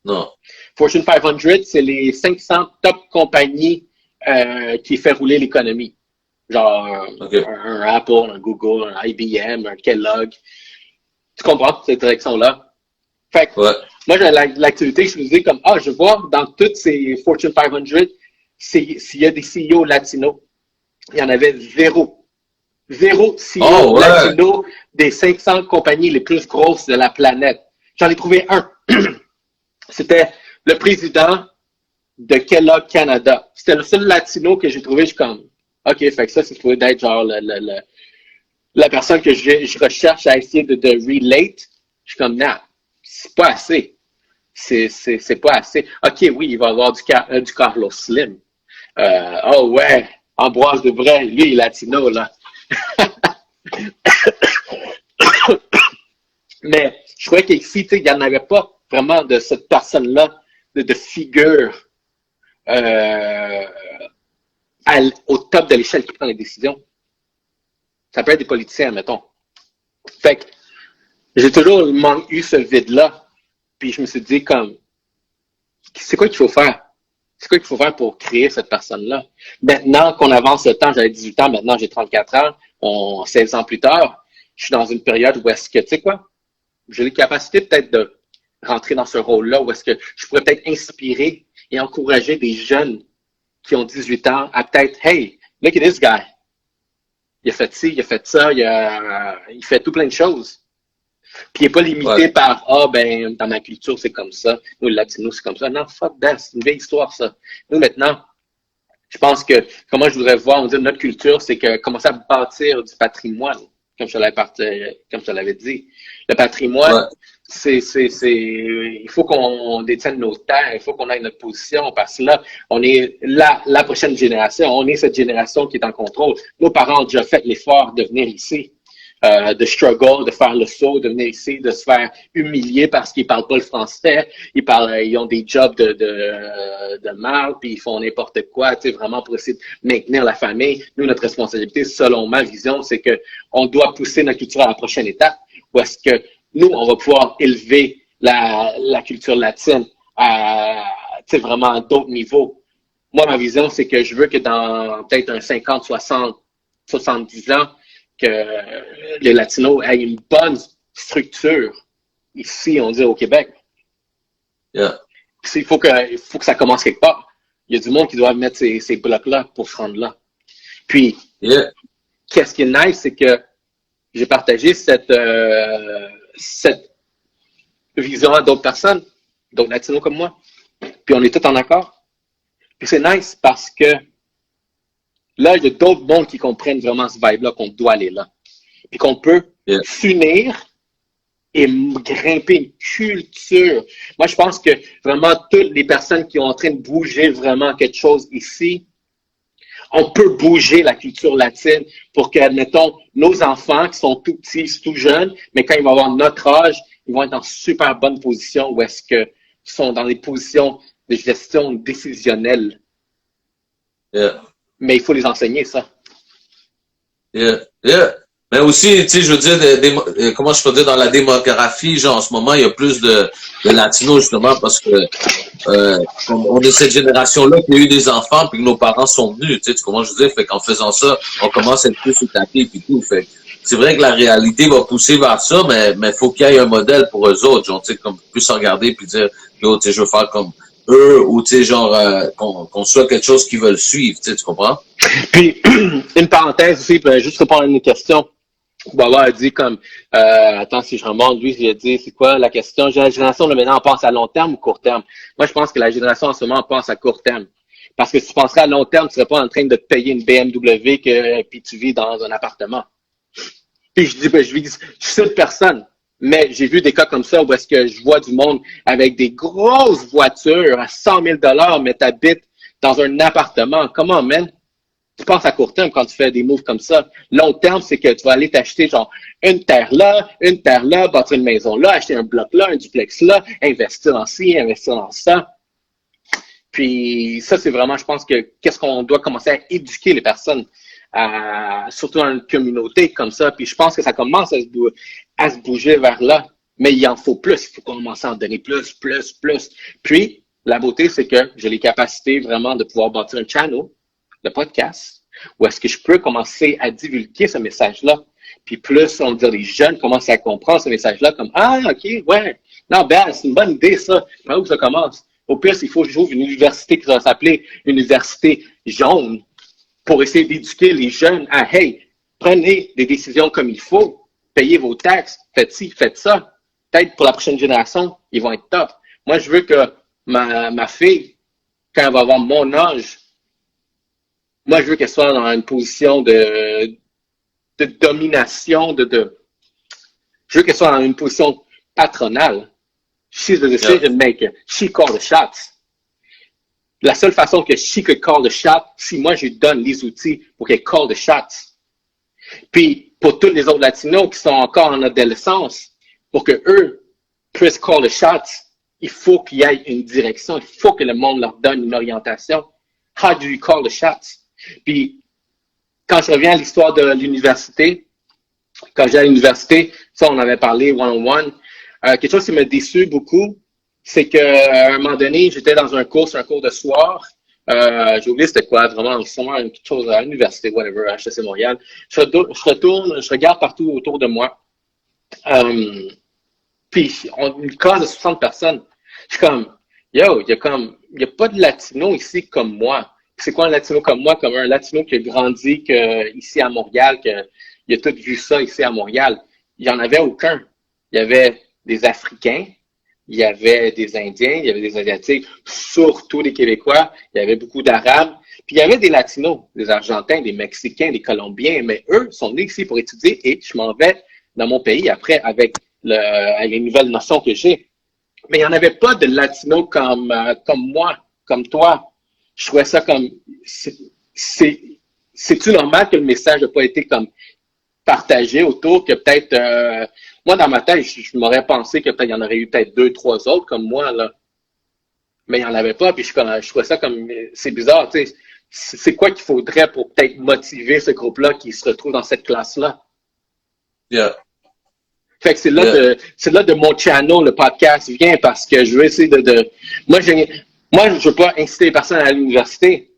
Non. Fortune 500, c'est les 500 top compagnies qui fait rouler l'économie. Genre OK. un Apple, un Google, un IBM, un Kellogg. Tu comprends cette direction-là? Fait que Ouais. moi, j'ai l'activité, je me disais comme, je vois dans toutes ces Fortune 500, s'il y a des CEO latinos. Il y en avait zéro. Zéro CEO Ouais. latino des 500 compagnies les plus grosses de la planète. J'en ai trouvé un. C'était le président de Kellogg Canada. C'était le seul latino que j'ai trouvé. Je suis comme, OK, fait que ça, c'est supposé d'être genre la personne que je recherche à essayer de relate. Je suis comme, non, c'est pas assez. C'est pas assez. OK, oui, il va y avoir du Carlos Slim. Oh ouais, Ambroise Debray, lui, il est latino, là. Mais je croyais qu'ici, il n'y en avait pas vraiment de cette personne-là, de figure au top de l'échelle qui prend les décisions. Ça peut être des politiciens, mettons. Fait que j'ai toujours eu ce vide-là. Puis je me suis dit comme, c'est quoi qu'il faut faire? C'est quoi qu'il faut faire pour créer cette personne-là? Maintenant qu'on avance le temps, j'avais 18 ans, maintenant j'ai 34 ans, 16 ans plus tard, je suis dans une période où est-ce que, tu sais quoi, j'ai les capacités peut-être de rentrer dans ce rôle-là, où est-ce que je pourrais peut-être inspirer et encourager des jeunes qui ont 18 ans à peut-être, hey, look at this guy. Il a fait ci, il a fait ça, il fait tout plein de choses. Puis il n'est pas limité par dans ma culture, c'est comme ça. Nous, les Latinos, c'est comme ça. Non, fuck that, c'est une vieille histoire, ça. Nous, maintenant, je pense que comment je voudrais voir, on dit notre culture, c'est que commencer à bâtir du patrimoine, comme je te l'avais dit. Le patrimoine, il faut qu'on détienne nos terres, il faut qu'on ait notre position, parce que là, on est la prochaine génération, on est cette génération qui est en contrôle. Nos parents ont déjà fait l'effort de venir ici. De struggle, de faire le saut, de venir ici, de se faire humilier parce qu'ils parlent pas le français, ils ont des jobs de mal, puis ils font n'importe quoi, tu sais, vraiment pour essayer de maintenir la famille. Nous, notre responsabilité, selon ma vision, c'est que on doit pousser notre culture à la prochaine étape, où est-ce que nous, on va pouvoir élever la culture latine à, tu sais, vraiment à d'autres niveaux. Moi, ma vision, c'est que je veux que dans peut-être un 50, 60, 70 ans, que les Latinos aient une bonne structure ici, on dit au Québec. Yeah. Il faut que ça commence quelque part. Il y a du monde qui doit mettre ces blocs-là pour se rendre là. Puis, qu'est-ce qui est nice, c'est que j'ai partagé cette vision à d'autres personnes, d'autres Latinos comme moi. Puis on est tous en accord. Puis c'est nice parce que là, il y a d'autres mondes qui comprennent vraiment ce vibe-là, qu'on doit aller là. Puis qu'on peut s'unir et grimper une culture. Moi, je pense que vraiment toutes les personnes qui sont en train de bouger vraiment quelque chose ici, on peut bouger la culture latine pour que, admettons, nos enfants qui sont tout petits, tout jeunes, mais quand ils vont avoir notre âge, ils vont être en super bonne position où est-ce qu'ils sont dans des positions de gestion décisionnelle. Mais il faut les enseigner, ça. Mais aussi, tu sais, je veux dire, comment je peux dire, dans la démographie, genre, en ce moment, il y a plus de latinos, justement, parce que on est cette génération-là qui a eu des enfants puis que nos parents sont venus, tu sais, comment je veux dire, fait qu'en faisant ça, on commence à être plus étapé puis tout, fait c'est vrai que la réalité va pousser vers ça, mais faut qu'il y ait un modèle pour eux autres, genre, tu sais, comme plus se regarder puis dire, yo, tu sais, je veux faire comme eux, ou tu sais, genre, qu'on soit quelque chose qu'ils veulent suivre, tu sais, tu comprends? Puis, une parenthèse aussi, juste répondre à une question. Baba a dit comme, attends, si je remonte, lui, il a dit, c'est quoi la question? La génération, là, maintenant, on pense à long terme ou court terme? Moi, je pense que la génération, en ce moment, pense à court terme. Parce que si tu penserais à long terme, tu serais pas en train de te payer une BMW puis tu vis dans un appartement. Puis je lui dis, je cite personne. Mais j'ai vu des cas comme ça où est-ce que je vois du monde avec des grosses voitures à 100 000 $, mais t'habites dans un appartement. Comment, man? Tu penses à court terme quand tu fais des moves comme ça. Long terme, c'est que tu vas aller t'acheter genre une terre là, bâtir une maison là, acheter un bloc là, un duplex là, investir dans ci, investir dans ça. Puis ça, c'est vraiment, je pense que qu'est-ce qu'on doit commencer à éduquer les personnes, surtout dans une communauté comme ça. Puis je pense que ça commence à se bouger vers là. Mais il en faut plus. Il faut commencer à en donner plus. Puis, la beauté, c'est que j'ai les capacités vraiment de pouvoir bâtir un channel, le podcast, où est-ce que je peux commencer à divulguer ce message-là. Puis plus, on va dire, les jeunes commencent à comprendre ce message-là comme « Ah, OK, ouais, non, ben, c'est une bonne idée, ça. Par où ça commence? » Au pire, il faut que j'ouvre une université qui va s'appeler Université jaune pour essayer d'éduquer les jeunes à « Hey, prenez des décisions comme il faut, payez vos taxes, faites ci, faites ça. Peut-être pour la prochaine génération, ils vont être top. » Moi, je veux que ma fille, quand elle va avoir mon âge, moi, je veux qu'elle soit dans une position de domination, je veux qu'elle soit dans une position patronale. She's the decision maker. She call the shots. La seule façon que she could call the shot, si moi, je lui donne les outils pour qu'elle call the shots. Puis, pour tous les autres Latinos qui sont encore en adolescence, pour que eux puissent call the shots, il faut qu'il y ait une direction. Il faut que le monde leur donne une orientation. How do you call the shots? Puis, quand je reviens à l'histoire de l'université, quand j'étais à l'université, ça, on avait parlé one-on-one. Quelque chose qui m'a déçu beaucoup, c'est qu'à un moment donné, j'étais dans un cours de soir. J'ai oublié c'était quoi, vraiment, sûrement quelque chose à l'université, whatever, à HEC Montréal. Je retourne, je regarde partout autour de moi. Puis, une classe de 60 personnes. Je suis comme, yo, il y a pas de latino ici comme moi. C'est quoi un latino comme moi? Comme un latino qui a grandi ici à Montréal, il a tout vu ça ici à Montréal. Il n'y en avait aucun. Il y avait des Africains, il y avait des Indiens, il y avait des Asiatiques, surtout des Québécois, il y avait beaucoup d'Arabes, puis il y avait des Latinos, des Argentins, des Mexicains, des Colombiens, mais eux sont venus ici pour étudier et je m'en vais dans mon pays après avec les nouvelles notions que j'ai. Mais il n'y en avait pas de Latinos comme moi, comme toi. Je trouvais ça comme, c'est-tu normal que le message n'a pas été comme partagé autour, que peut-être, moi dans ma tête, je m'aurais pensé que peut-être il y en aurait eu peut-être 2, 3 autres comme moi, là. Mais il n'y en avait pas, puis je trouvais ça comme, c'est bizarre, tu sais. C'est quoi qu'il faudrait pour peut-être motiver ce groupe-là qui se retrouve dans cette classe-là? Yeah. Fait que c'est là de mon channel, le podcast vient parce que je veux essayer moi, je veux pas inciter les personnes à aller à l'université,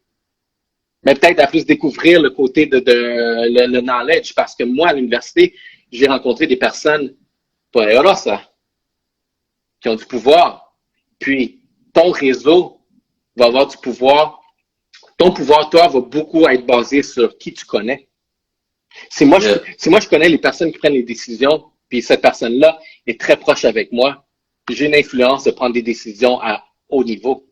mais peut-être à plus découvrir le côté le knowledge, parce que moi, à l'université, j'ai rencontré des personnes poderosas, qui ont du pouvoir. Puis, ton réseau va avoir du pouvoir. Ton pouvoir, toi, va beaucoup être basé sur qui tu connais. Si moi, je connais les personnes qui prennent les décisions, puis cette personne-là est très proche avec moi, j'ai une influence de prendre des décisions à haut niveau.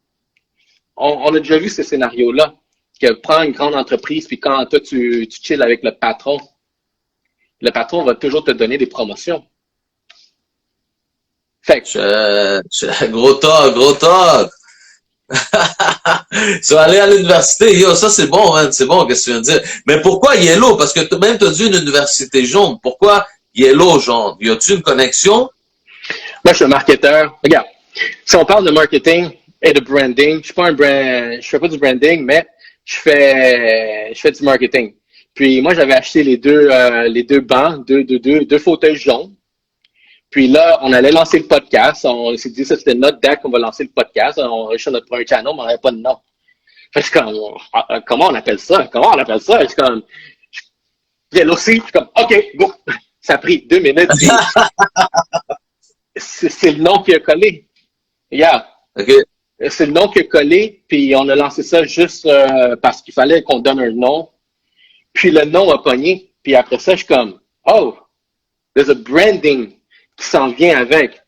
On a déjà vu ce scénario-là, que prends une grande entreprise, puis quand toi, tu chilles avec le patron va toujours te donner des promotions. Fait que... Gros talk. Tu vas aller à l'université, yo, ça c'est bon, hein, c'est bon, qu'est-ce que tu viens de dire. Mais pourquoi Yellow? Parce que même t'as dit une université jaune. Pourquoi Yellow jaune? Y a-tu une connexion? Moi, je suis un marketeur. Regarde, si on parle de marketing et de branding, je fais pas du branding, mais je fais du marketing. Puis moi, j'avais acheté les deux bancs, deux fauteuils jaunes. Puis là, on allait lancer le podcast. On s'est dit, ça, c'était notre deck, on va lancer le podcast. On recherche notre premier channel, mais on n'avait pas de nom. Fait que je suis comme, comment on appelle ça? Je suis comme, Yellow aussi, je suis comme, OK, go. Ça a pris 2 minutes. C'est le nom qui a collé. Yeah. OK. C'est le nom qui a collé, puis on a lancé ça juste parce qu'il fallait qu'on donne un nom. Puis le nom a pogné. Puis après ça, je suis comme, oh, there's a branding qui s'en vient avec.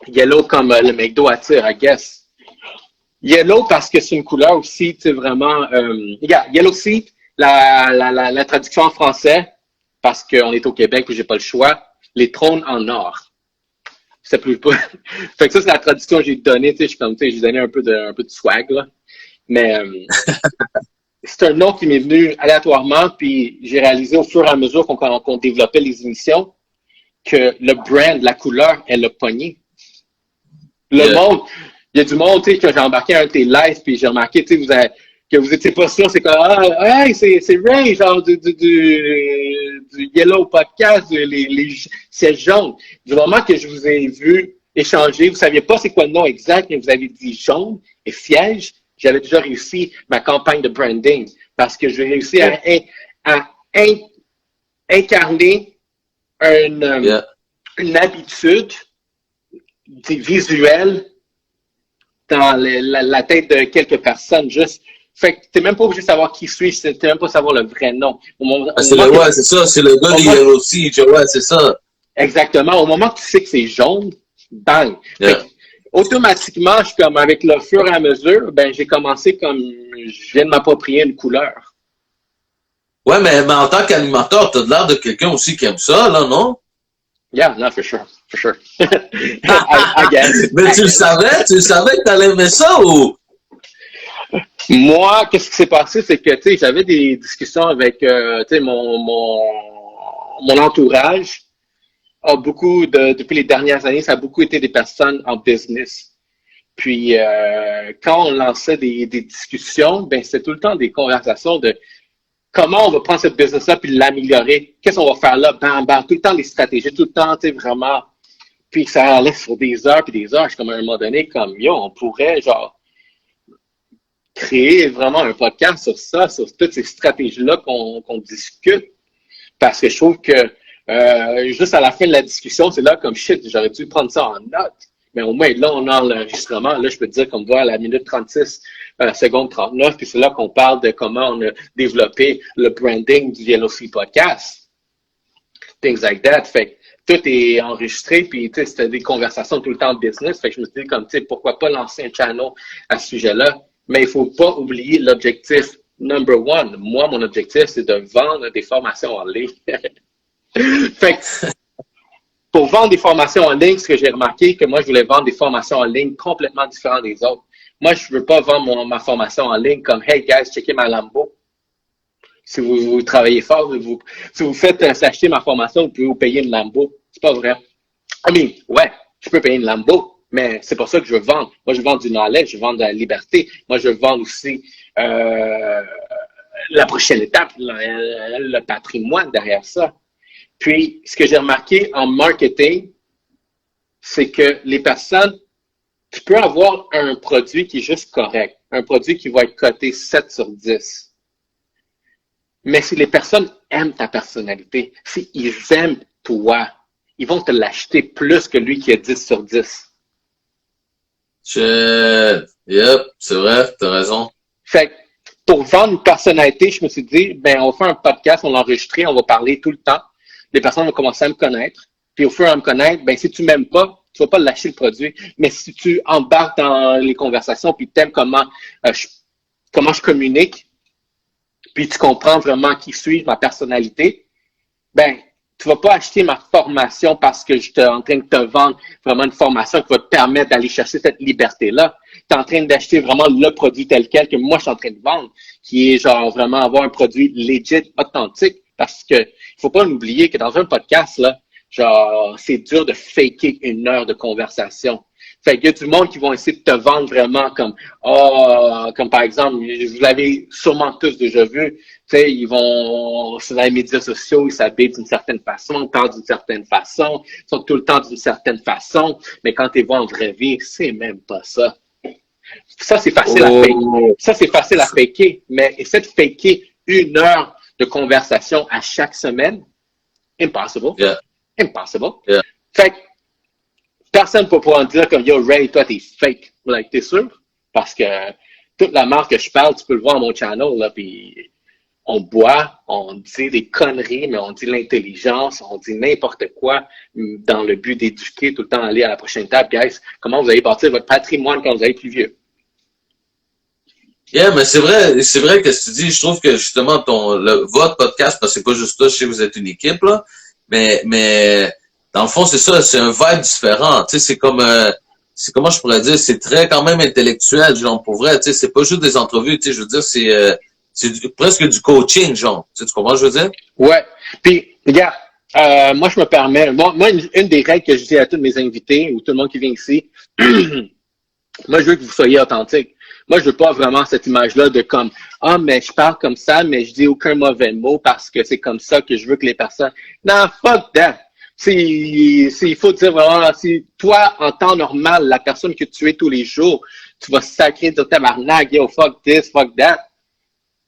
Yellow comme le McDo attire, I guess. Yellow parce que c'est une couleur aussi, tu sais, vraiment... Yellow Seat, la traduction en français, parce qu'on est au Québec et j'ai pas le choix, les trônes en or. C'est plus pas. Fait que ça, c'est la traduction que j'ai donnée, tu sais, je suis comme, tu sais, j'ai donné un peu de swag, là. Mais, c'est un nom qui m'est venu aléatoirement, puis j'ai réalisé au fur et à mesure qu'on développait les émissions que le brand, la couleur, elle a pogné. Le monde, il y a du monde, tu sais, que j'ai embarqué un de tes lives, puis j'ai remarqué, tu sais, que vous étiez pas sûr, c'est comme, ah, hey, c'est Ray, genre du Yellow Podcast, les sièges jaunes. Du moment que je vous ai vu échanger, vous saviez pas c'est quoi le nom exact, mais vous avez dit jaune et siège, j'avais déjà réussi ma campagne de branding parce que j'ai réussi à incarner une habitude visuelle dans la tête de quelques personnes. Juste, fait que t'es même pas obligé de savoir qui suis-je, t'es même pas savoir le vrai nom. C'est ça, c'est le gars des Yellow Siege, ouais, c'est ça. Exactement. Au moment que tu sais que c'est jaune, bang. Yeah. Automatiquement, je suis comme avec le fur et à mesure, ben j'ai commencé comme je viens de m'approprier une couleur. Ouais, mais en tant qu'animateur, t'as l'air de quelqu'un aussi qui aime ça, là, non? Yeah, no, for sure. I guess. Mais tu le savais que t'allais aimer ça ou? Moi, qu'est-ce qui s'est passé, c'est que, tu sais, j'avais des discussions avec, tu sais, mon entourage. Depuis les dernières années, ça a beaucoup été des personnes en business. Puis, quand on lançait des discussions, ben, c'était tout le temps des conversations de comment on va prendre cette business-là puis l'améliorer. Qu'est-ce qu'on va faire là? Bam, bam. Tout le temps, les stratégies, tout le temps, tu sais, vraiment. Puis, ça allait sur des heures puis des heures. Je suis comme à un moment donné, comme, yo, on pourrait, genre, créer vraiment un podcast sur ça, sur toutes ces stratégies-là qu'on discute. Parce que je trouve que juste à la fin de la discussion, c'est là comme shit, j'aurais dû prendre ça en note. Mais au moins, là, on a l'enregistrement. Là, je peux te dire qu'on voit à la minute 36, seconde 39, puis c'est là qu'on parle de comment on a développé le branding du Yellow Sea Podcast. Things like that. Fait que tout est enregistré, puis tu sais, c'était des conversations tout le temps de business. Fait que je me suis dit comme, tu sais, pourquoi pas lancer un channel à ce sujet-là. Mais il faut pas oublier l'objectif number one. Moi, mon objectif, c'est de vendre des formations en ligne. Fait que, pour vendre des formations en ligne, ce que j'ai remarqué, que moi, je voulais vendre des formations en ligne complètement différentes des autres. Moi, je veux pas vendre ma formation en ligne comme, hey guys, checkez ma Lambo. Si vous travaillez fort, si vous faites s'acheter ma formation, vous pouvez vous payer une Lambo. C'est pas vrai. Ouais, je peux payer une Lambo, mais c'est pas ça que je veux vendre. Moi, je vends du knowledge, je vends de la liberté. Moi, je vends aussi la prochaine étape, le patrimoine derrière ça. Puis, ce que j'ai remarqué en marketing, c'est que les personnes, tu peux avoir un produit qui est juste correct, un produit qui va être coté 7 sur 10. Mais si les personnes aiment ta personnalité, s'ils aiment toi, ils vont te l'acheter plus que lui qui est 10 sur 10. Yep, c'est vrai, t'as raison. Fait que, pour vendre une personnalité, je me suis dit, ben, on fait un podcast, on l'enregistre, on va parler tout le temps. Les personnes vont commencer à me connaître. Puis au fur et à me connaître, ben, si tu m'aimes pas, tu vas pas lâcher le produit. Mais si tu embarques dans les conversations, puis t'aimes comment je communique, puis tu comprends vraiment qui suis, ma personnalité, ben, tu vas pas acheter ma formation parce que je suis en train de te vendre vraiment une formation qui va te permettre d'aller chercher cette liberté-là. Tu es en train d'acheter vraiment le produit tel quel que moi je suis en train de vendre, qui est genre vraiment avoir un produit legit, authentique, parce que il faut pas oublier que dans un podcast, là, genre, c'est dur de faker une heure de conversation. Fait qu'il y a du monde qui vont essayer de te vendre vraiment comme, comme par exemple, vous l'avez sûrement tous déjà vu, tu sais, ils vont sur les médias sociaux, ils s'habillent d'une certaine façon, ils parlent d'une certaine façon, ils sont tout le temps d'une certaine façon, mais quand tu les vois en vraie vie, c'est même pas ça. Ça, c'est facile à faker. Ça, c'est facile à faker, mais essaie de faker une heure de conversation à chaque semaine. Impossible. Yeah. Impossible. Yeah. Fait que personne ne peut pouvoir dire comme yo, Ray, toi, t'es fake. Like, t'es sûr? Parce que toute la marque que je parle, tu peux le voir à mon channel, là, puis on boit, on dit des conneries, mais on dit l'intelligence, on dit n'importe quoi dans le but d'éduquer, tout le temps aller à la prochaine étape. Guys, comment vous allez bâtir votre patrimoine quand vous allez plus vieux? Yeah, mais c'est vrai que ce que tu dis, je trouve que justement votre podcast, parce que c'est pas juste toi, je sais que vous êtes une équipe, là, mais dans le fond, c'est ça, c'est un vibe différent. Tu sais, c'est comment je pourrais dire, c'est très quand même intellectuel, genre, pour vrai, tu sais, c'est pas juste des entrevues, tu sais, je veux dire, presque du coaching, genre. Tu comprends ce que je veux dire? Ouais. Puis, regarde, moi, je me permets, moi une des règles que je dis à tous mes invités ou tout le monde qui vient ici, moi, je veux que vous soyez authentique. Moi, je veux pas vraiment cette image-là de comme, ah, mais je parle comme ça, mais je dis aucun mauvais mot parce que c'est comme ça que je veux que les personnes. Non, fuck that. Il faut dire vraiment, si toi, en temps normal, la personne que tu es tous les jours, tu vas sacrer de tabarnak, yo, fuck this, fuck that.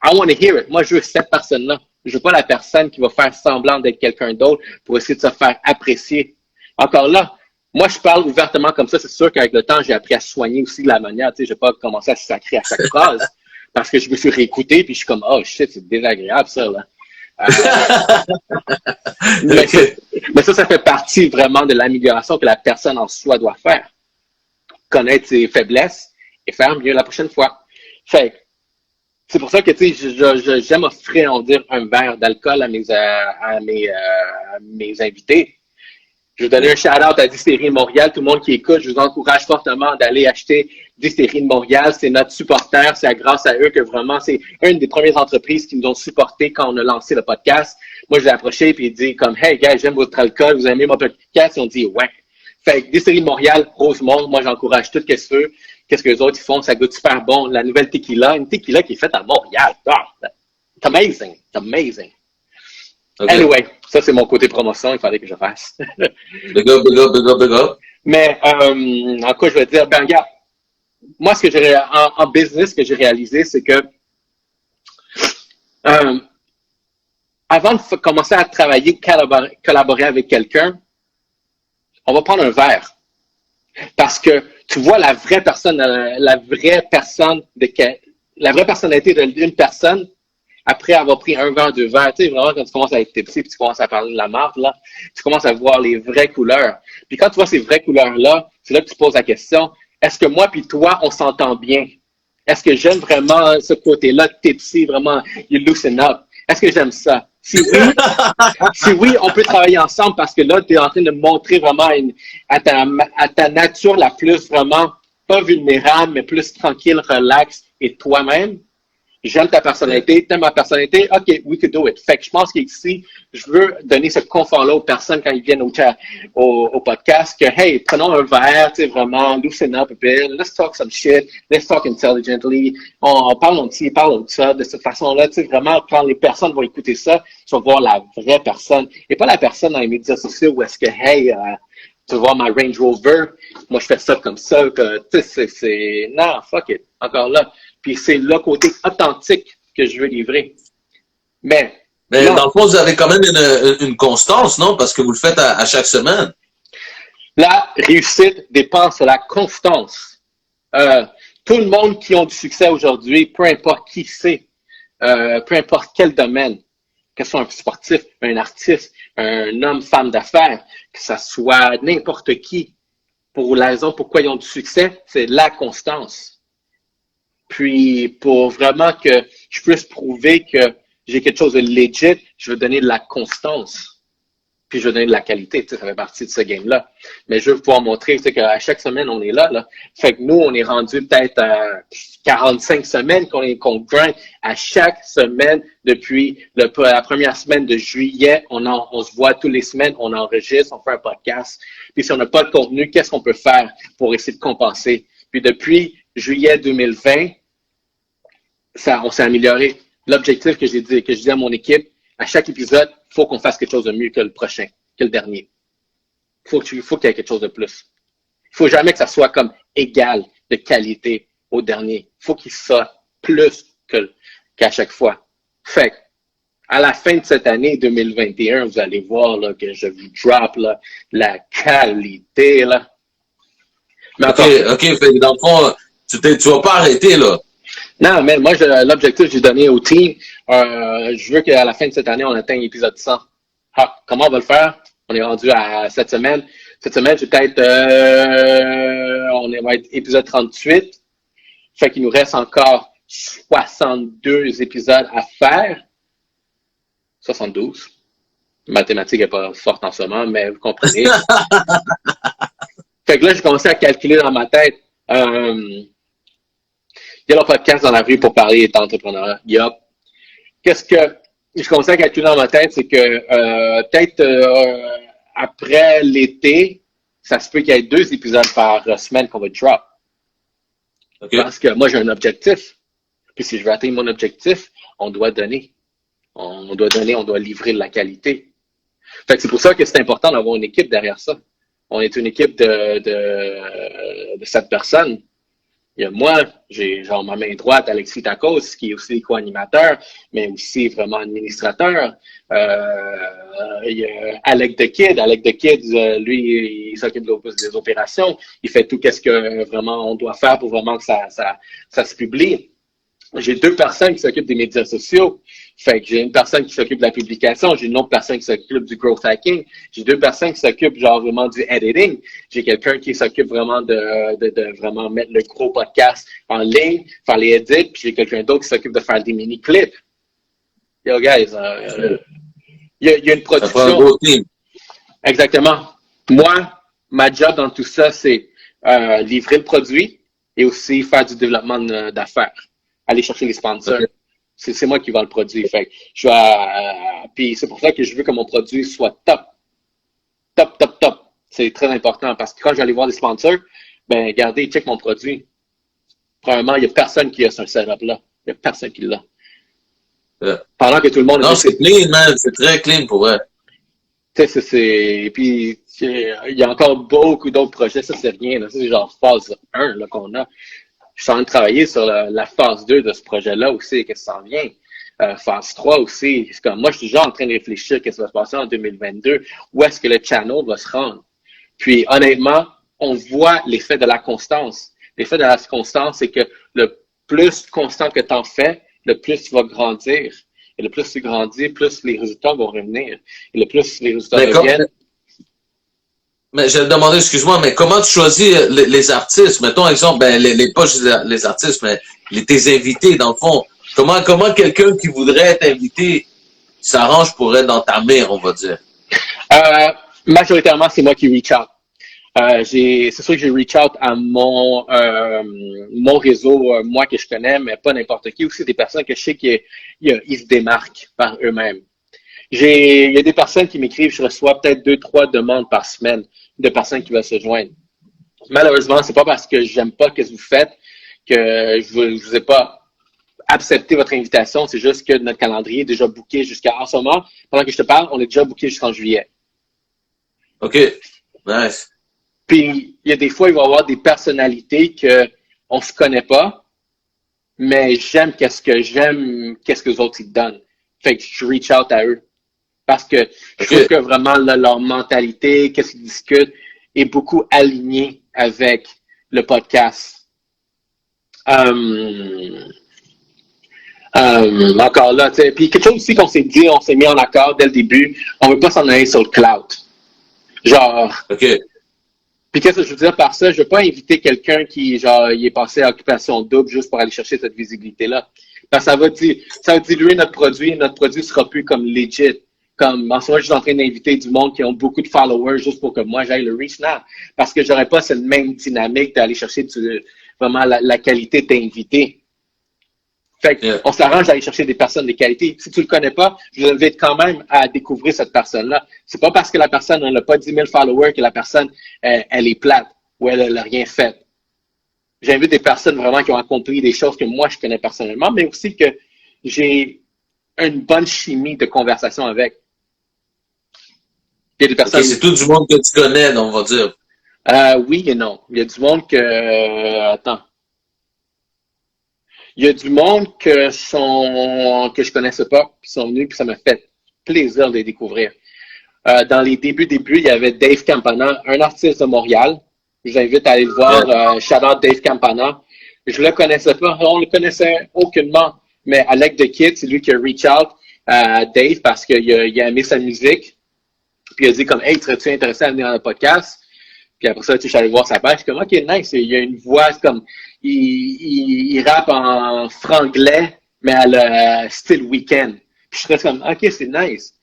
I want to hear it. Moi, je veux cette personne-là. Je veux pas la personne qui va faire semblant d'être quelqu'un d'autre pour essayer de se faire apprécier. Encore là, moi, je parle ouvertement comme ça. C'est sûr qu'avec le temps, j'ai appris à soigner aussi de la manière. Tu sais, j'ai pas commencé à sacrer à chaque phrase parce que je me suis réécouté puis je suis comme, oh shit, c'est désagréable ça, là. Mais, mais ça fait partie vraiment de l'amélioration que la personne en soi doit faire. Connaître ses faiblesses et faire mieux la prochaine fois. Fait c'est pour ça que tu sais, j'aime offrir, on va dire, un verre d'alcool à mes invités. Je vais donner un shout-out à Distillerie de Montréal. Tout le monde qui écoute, je vous encourage fortement d'aller acheter Distillerie de Montréal. C'est notre supporter. C'est grâce à eux que vraiment, c'est une des premières entreprises qui nous ont supporté quand on a lancé le podcast. Moi, je l'ai approché et il dit comme, hey, gars, j'aime votre alcool. Vous aimez mon podcast? Ils ont dit, ouais. Fait que Distillerie de Montréal, Rosemont, moi, j'encourage tout ce que qu'est-ce que les autres ils font, ça goûte super bon. La nouvelle tequila, une tequila qui est faite à Montréal. Oh, it's amazing. It's amazing. Okay. Anyway, ça, c'est mon côté promotion, il fallait que je fasse. Big up, big up, big up, big up. Mais, en quoi je veux dire, ben, regarde, moi, ce que j'ai, en business, ce que j'ai réalisé, c'est que, avant de commencer à travailler, collaborer avec quelqu'un, on va prendre un verre. Parce que tu vois la vraie personnalité d'une personne après avoir pris un verre, deux verres. Tu sais, vraiment, quand tu commences à être tipsy, puis tu commences à parler de la marque, là, tu commences à voir les vraies couleurs. Puis quand tu vois ces vraies couleurs-là, c'est là que tu poses la question, est-ce que moi puis toi, on s'entend bien? Est-ce que j'aime vraiment ce côté-là, tipsy, vraiment, you loosen up? Est-ce que j'aime ça? Si oui, on peut travailler ensemble parce que là, tu es en train de montrer vraiment à ta nature la plus vraiment, pas vulnérable, mais plus tranquille, relax et toi-même. J'aime ta personnalité, t'aimes ma personnalité, OK, we could do it. Fait que je pense qu'ici, je veux donner ce confort-là aux personnes quand ils viennent au podcast, que, hey, prenons un verre, tu sais, vraiment, loosen up a bit, let's talk some shit, let's talk intelligently, on parle de ci, parle de ça, de cette façon-là, tu sais, vraiment, quand les personnes vont écouter ça, tu vas voir la vraie personne, et pas la personne dans les médias sociaux où est-ce que, hey, tu vas voir ma Range Rover, moi, je fais ça comme ça, que, tu sais, c'est, non, fuck it, encore là. Puis c'est le côté authentique que je veux livrer. Mais dans le fond, vous avez quand même une constance, non? Parce que vous le faites à chaque semaine. La réussite dépend de la constance. Tout le monde qui a du succès aujourd'hui, peu importe qui c'est, peu importe quel domaine, que ce soit un sportif, un artiste, un homme, femme d'affaires, que ce soit n'importe qui, pour la raison pourquoi ils ont du succès, c'est la constance. Puis, pour vraiment que je puisse prouver que j'ai quelque chose de legit, je veux donner de la constance. Puis, je veux donner de la qualité. Tu sais, ça fait partie de ce game-là. Mais je veux pouvoir montrer, tu sais, qu'à chaque semaine, on est là. Fait que nous, on est rendu peut-être à 45 semaines qu'on grind à chaque semaine depuis la première semaine de juillet. On se voit toutes les semaines, on enregistre, on fait un podcast. Puis, si on n'a pas de contenu, qu'est-ce qu'on peut faire pour essayer de compenser? Puis, depuis juillet 2020, on s'est amélioré. L'objectif que je dis à mon équipe, à chaque épisode, il faut qu'on fasse quelque chose de mieux que le prochain, que le dernier. Il faut qu'il y ait quelque chose de plus. Il faut jamais que ça soit comme égal de qualité au dernier. Il faut qu'il soit plus qu'à chaque fois. Fait à la fin de cette année 2021, vous allez voir là, que je vous drop là, la qualité. Là. Mais OK. Fait, dans le fond, tu vas pas arrêter, là. Non, mais moi, l'objectif que j'ai donné au team, je veux qu'à la fin de cette année, on atteigne l'épisode 100. Comment on va le faire? On est rendu à cette semaine. Cette semaine, on va être épisode 38. Fait qu'il nous reste encore 62 épisodes à faire. 72. Mathématiques n'est pas forte en ce moment, mais vous comprenez. Fait que là, j'ai commencé à calculer dans ma tête. Il y a le podcast dans la rue pour parler d'entrepreneuriat. Qu'est-ce que je commençais à calculer dans ma tête, c'est que peut-être après l'été, ça se peut qu'il y ait 2 épisodes par semaine qu'on va drop. OK. Parce que moi, j'ai un objectif. Puis si je veux atteindre mon objectif, on doit donner. On doit donner, on doit livrer de la qualité. Fait que c'est pour ça que c'est important d'avoir une équipe derrière ça. On est une équipe de 7 personnes. Il y a moi, j'ai genre ma main droite, Alexis Tacos, qui est aussi co-animateur, mais aussi vraiment administrateur. Il y a Alec the Kid. Alec the Kid, lui, il s'occupe des opérations. Il fait tout ce que vraiment on doit faire pour vraiment que ça se publie. J'ai 2 personnes qui s'occupent des médias sociaux. Fait que j'ai une personne qui s'occupe de la publication, j'ai une autre personne qui s'occupe du growth hacking, j'ai 2 personnes qui s'occupent genre vraiment du editing, j'ai quelqu'un qui s'occupe vraiment de vraiment mettre le gros podcast en ligne, faire les edits, puis j'ai quelqu'un d'autre qui s'occupe de faire des mini-clips. Yo guys, il y a une production. Ça prend un gros team. Exactement. Moi, ma job dans tout ça, c'est livrer le produit et aussi faire du développement d'affaires. Aller chercher les sponsors. Okay. C'est moi qui vends le produit. Fait que puis c'est pour ça que je veux que mon produit soit top. Top, top, top. C'est très important parce que quand j'allais voir des sponsors, ben, regardez, check mon produit. Premièrement, il n'y a personne qui a ce setup-là. Il n'y a personne qui l'a. Pendant que tout le monde... Non, c'est clean, man. C'est très clean pour vrai. Tu sais, puis il y a encore beaucoup d'autres projets. Ça, c'est rien. Là. Ça, c'est genre phase 1 là, qu'on a. Je suis en train de travailler sur la phase 2 de ce projet-là aussi, qu'est-ce que ça en vient. Phase 3 aussi, c'est comme moi, je suis déjà en train de réfléchir à ce qui va se passer en 2022, où est-ce que le channel va se rendre. Puis, honnêtement, on voit l'effet de la constance. L'effet de la constance, c'est que le plus constant que tu en fais, le plus tu vas grandir. Et le plus tu grandis, plus les résultats vont revenir. Et le plus les résultats reviennent... Mais je vais te demander, excuse-moi, mais comment tu choisis les artistes? Mettons, exemple, ben, pas juste les artistes, mais tes invités, dans le fond. Comment quelqu'un qui voudrait être invité s'arrange pour être dans ta mire, on va dire? Majoritairement, c'est moi qui reach out. C'est sûr que j'ai reach out à mon réseau, moi que je connais, mais pas n'importe qui. Aussi des personnes que je sais qu'ils se démarquent par eux-mêmes. Il y a des personnes qui m'écrivent, je reçois peut-être 2-3 demandes par semaine de personnes qui veulent se joindre. Malheureusement, c'est pas parce que j'aime pas ce que vous faites que je vous ai pas accepté votre invitation. C'est juste que notre calendrier est déjà booké en ce moment. Pendant que je te parle, on est déjà booké jusqu'en juillet. OK. Nice. Puis, il y a des fois, il va y avoir des personnalités qu'on se connaît pas, mais j'aime qu'est-ce que les autres ils donnent. Fait que je reach out à eux. Parce que je trouve que vraiment leur mentalité, qu'est-ce qu'ils discutent, est beaucoup aligné avec le podcast. Encore là, tu sais. Puis quelque chose aussi qu'on s'est dit, on s'est mis en accord dès le début, on veut pas s'en aller sur le cloud. Genre. OK. Puis qu'est-ce que je veux dire par ça? Je veux pas inviter quelqu'un qui, genre, il est passé à occupation double juste pour aller chercher cette visibilité-là. Parce que ça va diluer notre produit sera plus comme legit. Comme, en ce moment, je suis en train d'inviter du monde qui ont beaucoup de followers juste pour que moi, j'aille le reach now. Parce que j'aurais pas cette même dynamique d'aller chercher vraiment la qualité de t'inviter. Fait qu'on s'arrange d'aller chercher des personnes de qualité. Si tu le connais pas, je vous invite quand même à découvrir cette personne-là. C'est pas parce que la personne n'a pas 10 000 followers que la personne, elle est plate ou elle n'a rien fait. J'invite des personnes vraiment qui ont accompli des choses que moi, je connais personnellement, mais aussi que j'ai une bonne chimie de conversation avec. Il y a des personnes... Okay, c'est tout du monde que tu connais, on va dire. Oui et non. Il y a du monde que... Attends. Il y a du monde que je connaissais pas, qui sont venus, puis ça m'a fait plaisir de les découvrir. Dans les débuts, il y avait Dave Campana, un artiste de Montréal. Je vous invite à aller le voir. Shout out Dave Campana. Je le connaissais pas, on le connaissait aucunement. Mais Alec the Kid, c'est lui qui a reach out à Dave parce qu'il a aimé sa musique. Puis il a dit comme, hey, serais-tu intéressé à venir dans le podcast? Puis après ça, je suis allé voir sa page. Je suis comme, OK, nice. Il y a une voix comme, il il rappe en franglais, mais à le style week-end. Puis je serais comme, OK, c'est nice.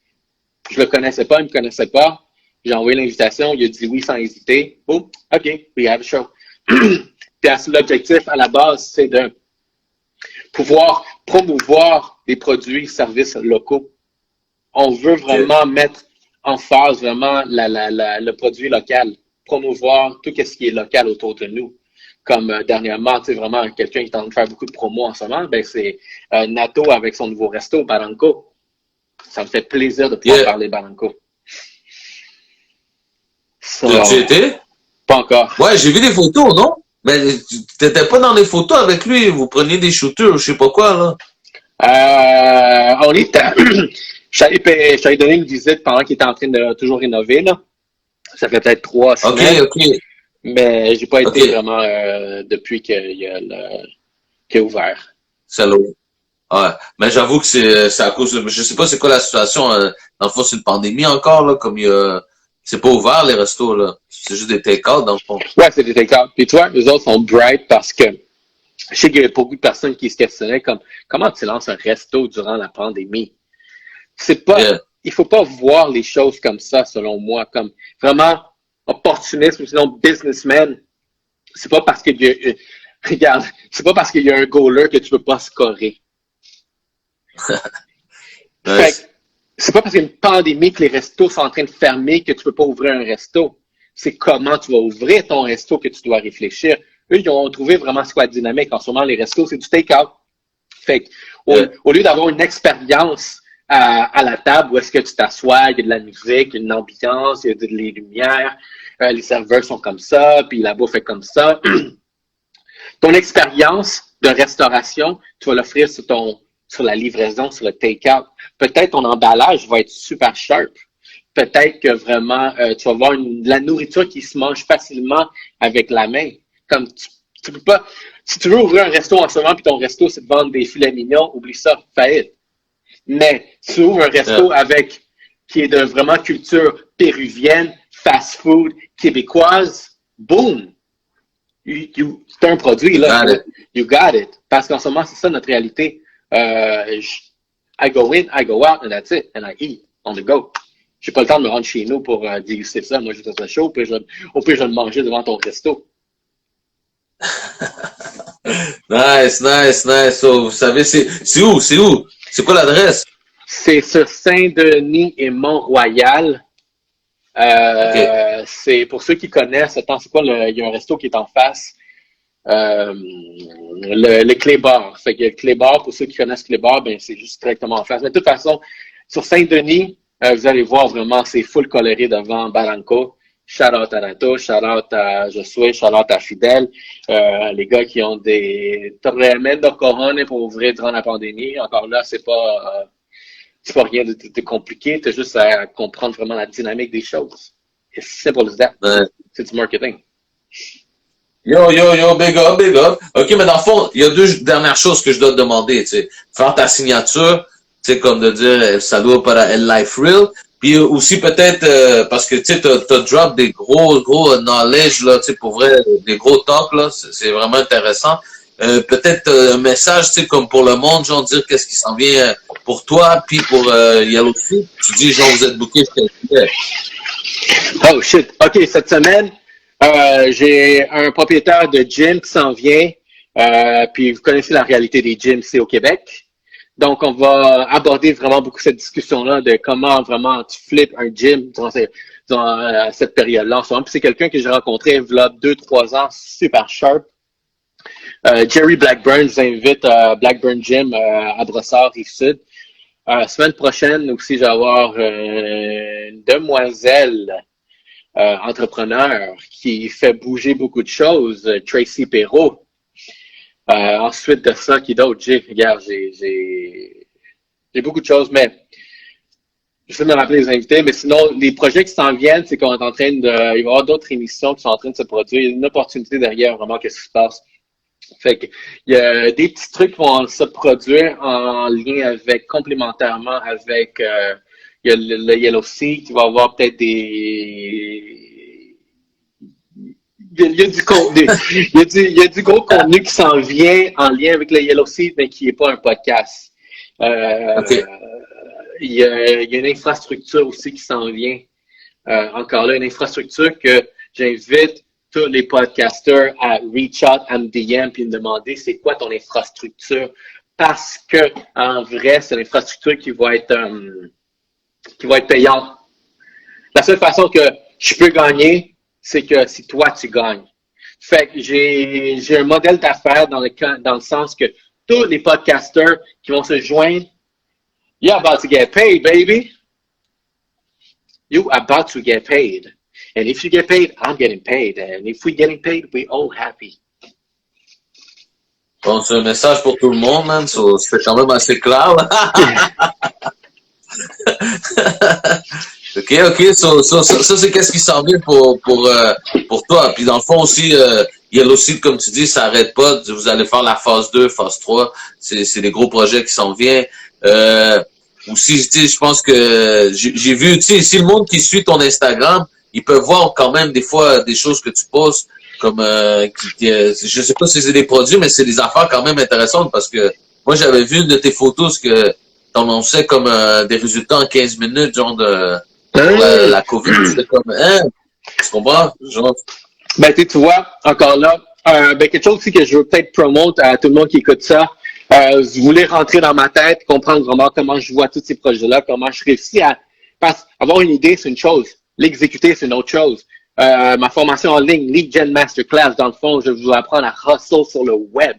Je le connaissais pas, il me connaissait pas. J'ai envoyé l'invitation, il a dit oui sans hésiter. Boom, OK, we have a show. Puis l'objectif à la base, c'est de pouvoir promouvoir des produits et services locaux. On veut vraiment mettre en phase vraiment le produit local, promouvoir tout ce qui est local autour de nous. Comme dernièrement, tu sais, vraiment, quelqu'un qui est en train de faire beaucoup de promos en ce moment, ben c'est Nato avec son nouveau resto, Barranco. Ça me fait plaisir de pouvoir parler Barranco. Tu étais? Pas encore. Ouais, j'ai vu des photos, non? Mais t'étais pas dans les photos avec lui, vous preniez des shooters, je sais pas quoi, là. On est je suis allé donner une visite pendant qu'il était en train de toujours rénover, là. Ça fait peut-être 3 semaines. OK. Mais j'ai pas été vraiment depuis qu'il a ouvert. C'est l'eau. Ouais. Mais j'avoue que c'est à cause de, je sais pas c'est quoi la situation, dans le fond, c'est une pandémie encore, là, comme c'est pas ouvert, les restos, là. C'est juste des take-out, dans le fond. Ouais, c'est des take-out. Puis toi, les autres sont bright parce que je sais qu'il y a beaucoup de personnes qui se questionnaient comme, comment tu lances un resto durant la pandémie? C'est pas, il faut pas voir les choses comme ça, selon moi, comme vraiment opportuniste ou sinon businessman. C'est pas parce qu'il y a, regarde, c'est pas parce qu'il y a un goaler que tu peux pas scorer. Fait que, c'est pas parce qu'il y a une pandémie que les restos sont en train de fermer que tu peux pas ouvrir un resto. C'est comment tu vas ouvrir ton resto que tu dois réfléchir. Eux, ils ont trouvé vraiment ce qu'est la dynamique. En ce moment, les restos, c'est du take-out. Fait que, au lieu d'avoir une expérience à la table où est-ce que tu t'assois, il y a de la musique, il y a une ambiance, il y a des lumières, les serveurs sont comme ça, puis la bouffe est comme ça. Ton expérience de restauration, tu vas l'offrir sur la livraison, sur le take-out. Peut-être ton emballage va être super sharp. Peut-être que vraiment, tu vas avoir de la nourriture qui se mange facilement avec la main. Comme tu peux pas, si tu veux ouvrir un resto en ce moment, puis ton resto, c'est de vendre des filets mignons, oublie ça, faillite. Mais si tu ouvres un resto qui est de vraiment culture péruvienne, fast food, québécoise, boom! C'est un produit, là. You got it. Parce qu'en ce moment, c'est ça notre réalité. I go in, I go out, and that's it. And I eat on the go. J'ai pas le temps de me rendre chez nous pour déguster ça. Moi, je fais ça chaud, au pire, je vais le manger devant ton resto. Nice. So, vous savez, c'est où? C'est quoi l'adresse? C'est sur Saint-Denis et Mont-Royal. C'est pour ceux qui connaissent, attends, c'est quoi il y a un resto qui est en face. Le Clébar. Fait que le Clébar, pour ceux qui connaissent Clébar, ben c'est juste directement en face. Mais de toute façon, sur Saint-Denis, vous allez voir vraiment, c'est full coloré devant Barranco. Shout out à Nato, shout out à Josué, shout out à Fidel. Les gars qui ont des tremendo cojones pour ouvrir durant la pandémie. Encore là, c'est pas rien de compliqué. T'as juste à comprendre vraiment la dynamique des choses. It's simple as that. C'est du marketing. Yo, big up. OK, mais dans le fond, il y a 2 dernières choses que je dois te demander, tu sais. Faire ta signature, tu sais, comme de dire salut para El Life Real. Puis aussi peut-être, parce que tu sais, t'as drop des gros knowledge, là, tu sais, pour vrai, des gros talks, là, c'est vraiment intéressant. Peut-être un message, tu sais, comme pour le monde, genre dire qu'est-ce qui s'en vient pour toi, puis pour Yellow Sea. Tu dis, genre, vous êtes booké, Oh shit. OK, cette semaine, j'ai un propriétaire de gym qui s'en vient. Puis vous connaissez la réalité des gyms ici au Québec. Donc, on va aborder vraiment beaucoup cette discussion-là de comment vraiment tu flippes un gym durant cette période-là en ce moment. Puis c'est quelqu'un que j'ai rencontré il y a 2-3 ans, super sharp. Jerry Blackburn, je vous invite à Blackburn Gym à Brossard, Rive-Sud. Semaine prochaine aussi, je vais avoir une demoiselle entrepreneur qui fait bouger beaucoup de choses, Tracy Perrault. Ensuite de ça, qui d'autre? Regarde, j'ai beaucoup de choses, mais je vais me rappeler les invités, mais sinon, les projets qui s'en viennent, c'est qu'on est en train il va y avoir d'autres émissions qui sont en train de se produire. Il y a une opportunité derrière, vraiment, qu'est-ce qui se passe. Fait que, il y a des petits trucs qui vont se produire en lien complémentairement avec, il y a le Yellow Sea qui va avoir peut-être il il y a du contenu. Il y a du gros contenu qui s'en vient en lien avec le Yellow Seed, mais qui n'est pas un podcast. OK. Il y a une infrastructure aussi qui s'en vient. Encore là, une infrastructure que j'invite tous les podcasters à reach out, à me DM puis me demander c'est quoi ton infrastructure. Parce que, en vrai, c'est l'infrastructure qui va être payante. La seule façon que je peux gagner, c'est que si toi, tu gagnes. Fait que j'ai un modèle d'affaires dans le sens que tous les podcasters qui vont se joindre, you're about to get paid, baby. You about to get paid. And if you get paid, I'm getting paid. And if we're getting paid, we're all happy. Bon, c'est un message pour tout le monde, man. C'est quand même assez clair, là. OK. Ça c'est qu'est-ce qui s'en vient pour toi. Puis dans le fond aussi, Yellow Seed, comme tu dis, ça arrête pas. Vous allez faire la phase 2, phase 3. C'est des gros projets qui s'en viennent. Aussi, je pense que j'ai vu, tu sais, si le monde qui suit ton Instagram, ils peuvent voir quand même des fois des choses que tu postes, comme je sais pas si c'est des produits, mais c'est des affaires quand même intéressantes parce que moi j'avais vu une de tes photos que t'annonçais comme des résultats en 15 minutes, genre de pour la COVID. C'était comme tu comprends? Genre. Ben tu vois, encore là, quelque chose aussi que je veux peut-être promouvoir à tout le monde qui écoute ça. Vous voulez rentrer dans ma tête, comprendre vraiment comment je vois tous ces projets-là, comment je réussis à avoir une idée, c'est une chose. L'exécuter, c'est une autre chose. Ma formation en ligne, Lead Gen Masterclass, dans le fond, je vais vous apprendre à hustle sur le web.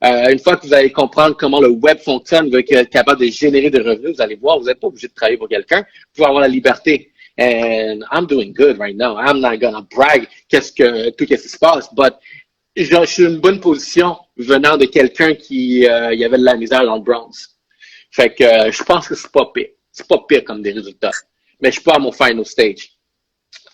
Une fois que vous allez comprendre comment le web fonctionne, vous allez être capable de générer des revenus, vous allez voir, vous n'êtes pas obligé de travailler pour quelqu'un, vous pouvez avoir la liberté. And I'm doing good right now. I'm not gonna brag qu'est-ce qui se passe, but je suis dans une bonne position venant de quelqu'un qui y avait de la misère dans le Bronx. Fait que je pense que c'est pas pire. C'est pas pire comme des résultats. Mais je suis pas à mon final stage.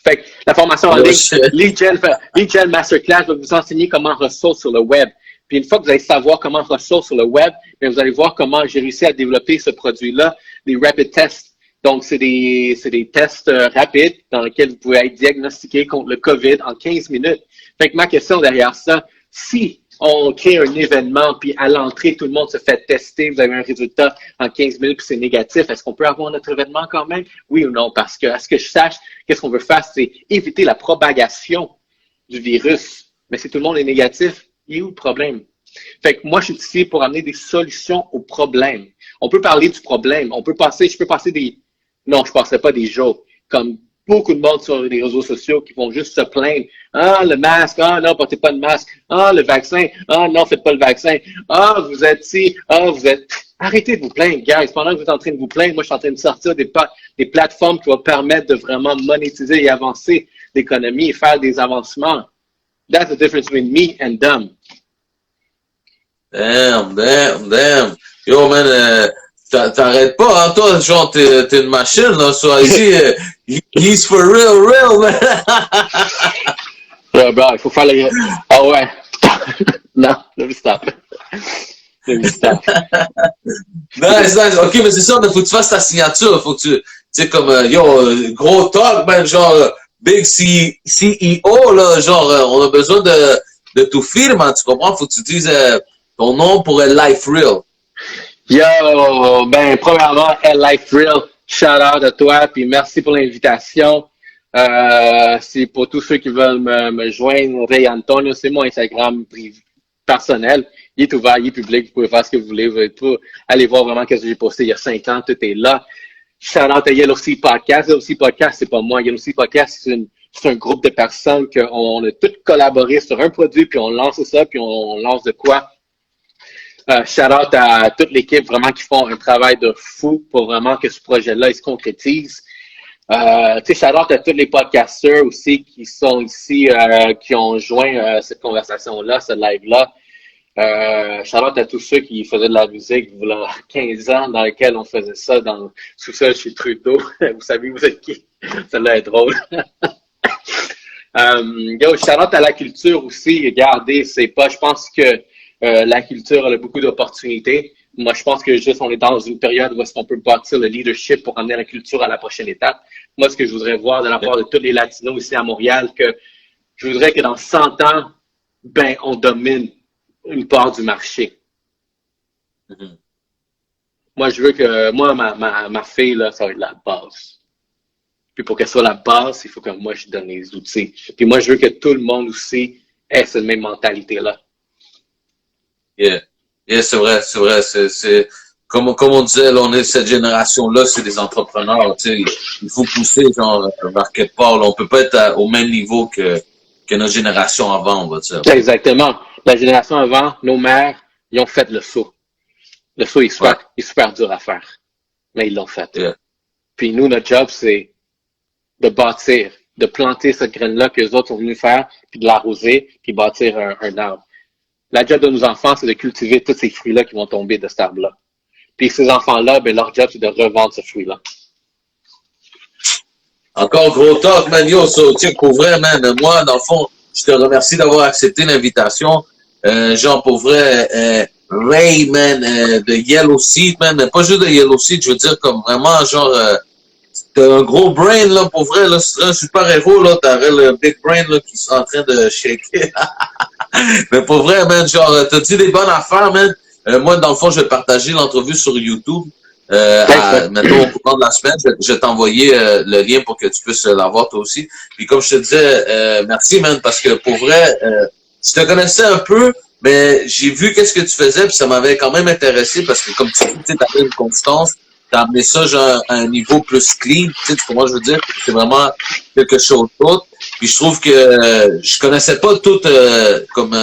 Fait que la formation en ligne, Lead Gen Masterclass va vous enseigner comment ressourcer sur le web. Puis une fois que vous allez savoir comment ressourcer sur le web, bien, vous allez voir comment j'ai réussi à développer ce produit-là, des rapid tests. Donc, c'est des tests rapides dans lesquels vous pouvez être diagnostiqué contre le COVID en 15 minutes. Fait que ma question derrière ça, si on crée un événement, puis à l'entrée, tout le monde se fait tester, vous avez un résultat en 15 minutes, puis c'est négatif, est-ce qu'on peut avoir notre événement quand même? Oui ou non? Parce que, à ce que je sache, qu'est-ce qu'on veut faire, c'est éviter la propagation du virus. Mais si tout le monde est négatif, il est où le problème? Fait que moi, je suis ici pour amener des solutions aux problèmes. On peut parler du problème. Je peux passer des... Non, je ne passerai pas des jours. Comme beaucoup de monde sur les réseaux sociaux qui vont juste se plaindre. Ah, le masque. Ah, non, portez pas de masque. Ah, le vaccin. Ah, non, faites pas le vaccin. Ah, vous êtes ci. Ah, vous êtes... Arrêtez de vous plaindre, guys. Pendant que vous êtes en train de vous plaindre, moi, je suis en train de sortir des plateformes qui vont permettre de vraiment monétiser et avancer l'économie et faire des avancements. That's the difference between me and them. Damn. Yo, man, t'arrêtes pas, hein, toi, genre, t'es une machine, là, soit ici, he's for real, man. Yeah, bro, il faut faire le... Ah ouais. Non, let me stop. Nice. OK, mais c'est ça, mais faut que tu fasses ta signature, faut que tu sais, comme, gros talk, man, genre, big CEO, là, genre, on a besoin de tout firme, tu comprends? Faut que tu dises ton nom pour Life Real. Yo, ben, premièrement, Life Real, shout out à toi, puis merci pour l'invitation. C'est pour tous ceux qui veulent me joindre, Ray Antonio, c'est mon Instagram personnel. Il est ouvert, il est public, vous pouvez faire ce que vous voulez, vous pouvez tout aller voir vraiment ce que j'ai posté il y a 5 ans, tout est là. Shout out à Yellow Seed Podcast. Yellow Seed Podcast, c'est pas moi. Yellow Seed Podcast, c'est un groupe de personnes qu'on a tous collaboré sur un produit, puis on lance ça, puis on lance de quoi? Shout out à toute l'équipe vraiment qui font un travail de fou pour vraiment que ce projet-là il se concrétise. Tu sais, shout out à tous les podcasters aussi qui sont ici, qui ont joint cette conversation-là, ce live-là. Shout out à tous ceux qui faisaient de la musique il y a 15 ans dans lesquels on faisait ça dans le sous-sol chez Trudeau. Vous savez vous êtes qui? Celle-là est drôle. Shout out à la culture aussi. Regardez, je pense que la culture a beaucoup d'opportunités. Moi, je pense que juste on est dans une période où est-ce qu'on peut bâtir le leadership pour amener la culture à la prochaine étape. Moi, ce que je voudrais voir de la part de tous les Latinos ici à Montréal, que Je voudrais que dans 100 ans, ben, on domine une part du marché. Mhm. Moi, je veux que, moi, ma fille, là, ça va être la base. Puis pour qu'elle soit la base, il faut que moi, je donne les outils. Puis moi, je veux que tout le monde aussi ait cette même mentalité-là. Yeah. Yeah, c'est vrai, c'est vrai. C'est, comme on disait, là, on est cette génération-là, c'est des entrepreneurs, tu sais. Il faut pousser, genre, vers quelque part, là. On peut pas être au même niveau que notre génération avant, on va dire. Exactement. La génération avant, nos mères, ils ont fait le saut. Le saut est super dur à faire. Mais ils l'ont fait. Yeah. Puis nous, notre job, c'est de bâtir, de planter cette graine-là que les autres sont venus faire, puis de l'arroser, puis bâtir un arbre. La job de nos enfants, c'est de cultiver tous ces fruits-là qui vont tomber de cet arbre-là. Puis ces enfants-là, ben, leur job, c'est de revendre ce fruit-là. Encore gros talk, man. Yo, so, tiens, pour vrai, man. Moi, dans le fond, je te remercie d'avoir accepté l'invitation. Genre, pour vrai, Ray, man, de Yellow Seed, man. Mais pas juste de Yellow Seed, je veux dire, comme vraiment, genre, t'as un gros brain, là, pour vrai, là. C'est un super héros, là. T'aurais le big brain, là, qui serait en train de shaker. Mais pour vrai, man, genre, t'as dit des bonnes affaires, man. Moi, dans le fond, je vais partager l'entrevue sur YouTube. Mettons, au courant de la semaine, je vais t'envoyer le lien pour que tu puisses l'avoir toi aussi. Puis comme je te disais, merci, man, parce que pour vrai, je te connaissais un peu, mais j'ai vu qu'est-ce que tu faisais, puis ça m'avait quand même intéressé parce que comme tu sais, t'avais une constance, t'as amené ça genre à un niveau plus clean, tu sais comment je veux dire, c'est vraiment quelque chose d'autre. Puis je trouve que je connaissais pas tout comme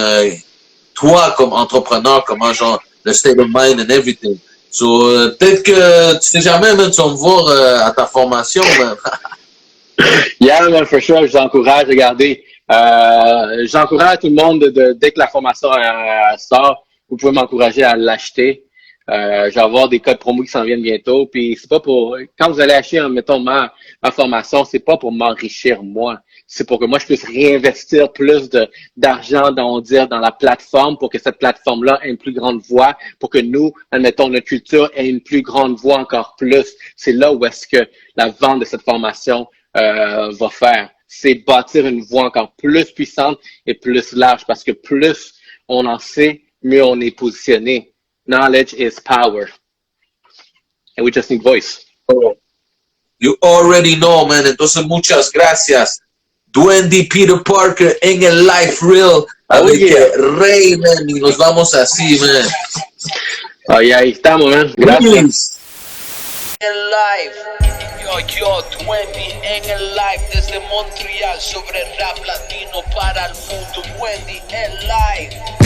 toi comme entrepreneur, comment genre le state of mind and everything. So, peut-être que tu sais jamais, man, tu vas me voir à ta formation, man. Yeah, man, for sure, je vous encourage, regardez. J'encourage tout le monde dès que la formation sort, vous pouvez m'encourager à l'acheter. Je vais avoir des codes promo qui s'en viennent bientôt. Puis c'est pas pour quand vous allez acheter, mettons, ma formation, c'est pas pour m'enrichir moi. C'est pour que moi je puisse réinvestir plus d'argent dans la plateforme pour que cette plateforme-là ait une plus grande voix, pour que nous, admettons, notre culture ait une plus grande voix encore plus. C'est là où est-ce que la vente de cette formation va faire. C'est bâtir une voix encore plus puissante et plus large parce que plus on en sait, mieux on est positionné. Knowledge is power. And we just need voice. You already know, man. Entonces, muchas gracias. Duende Peter Parker en el Life Real avec Ray, man. Y nos vamos así, man. Ahí estamos, man. Gracias. En live, yo, Duende en el live desde Montreal sobre rap latino para el mundo. Duende en live.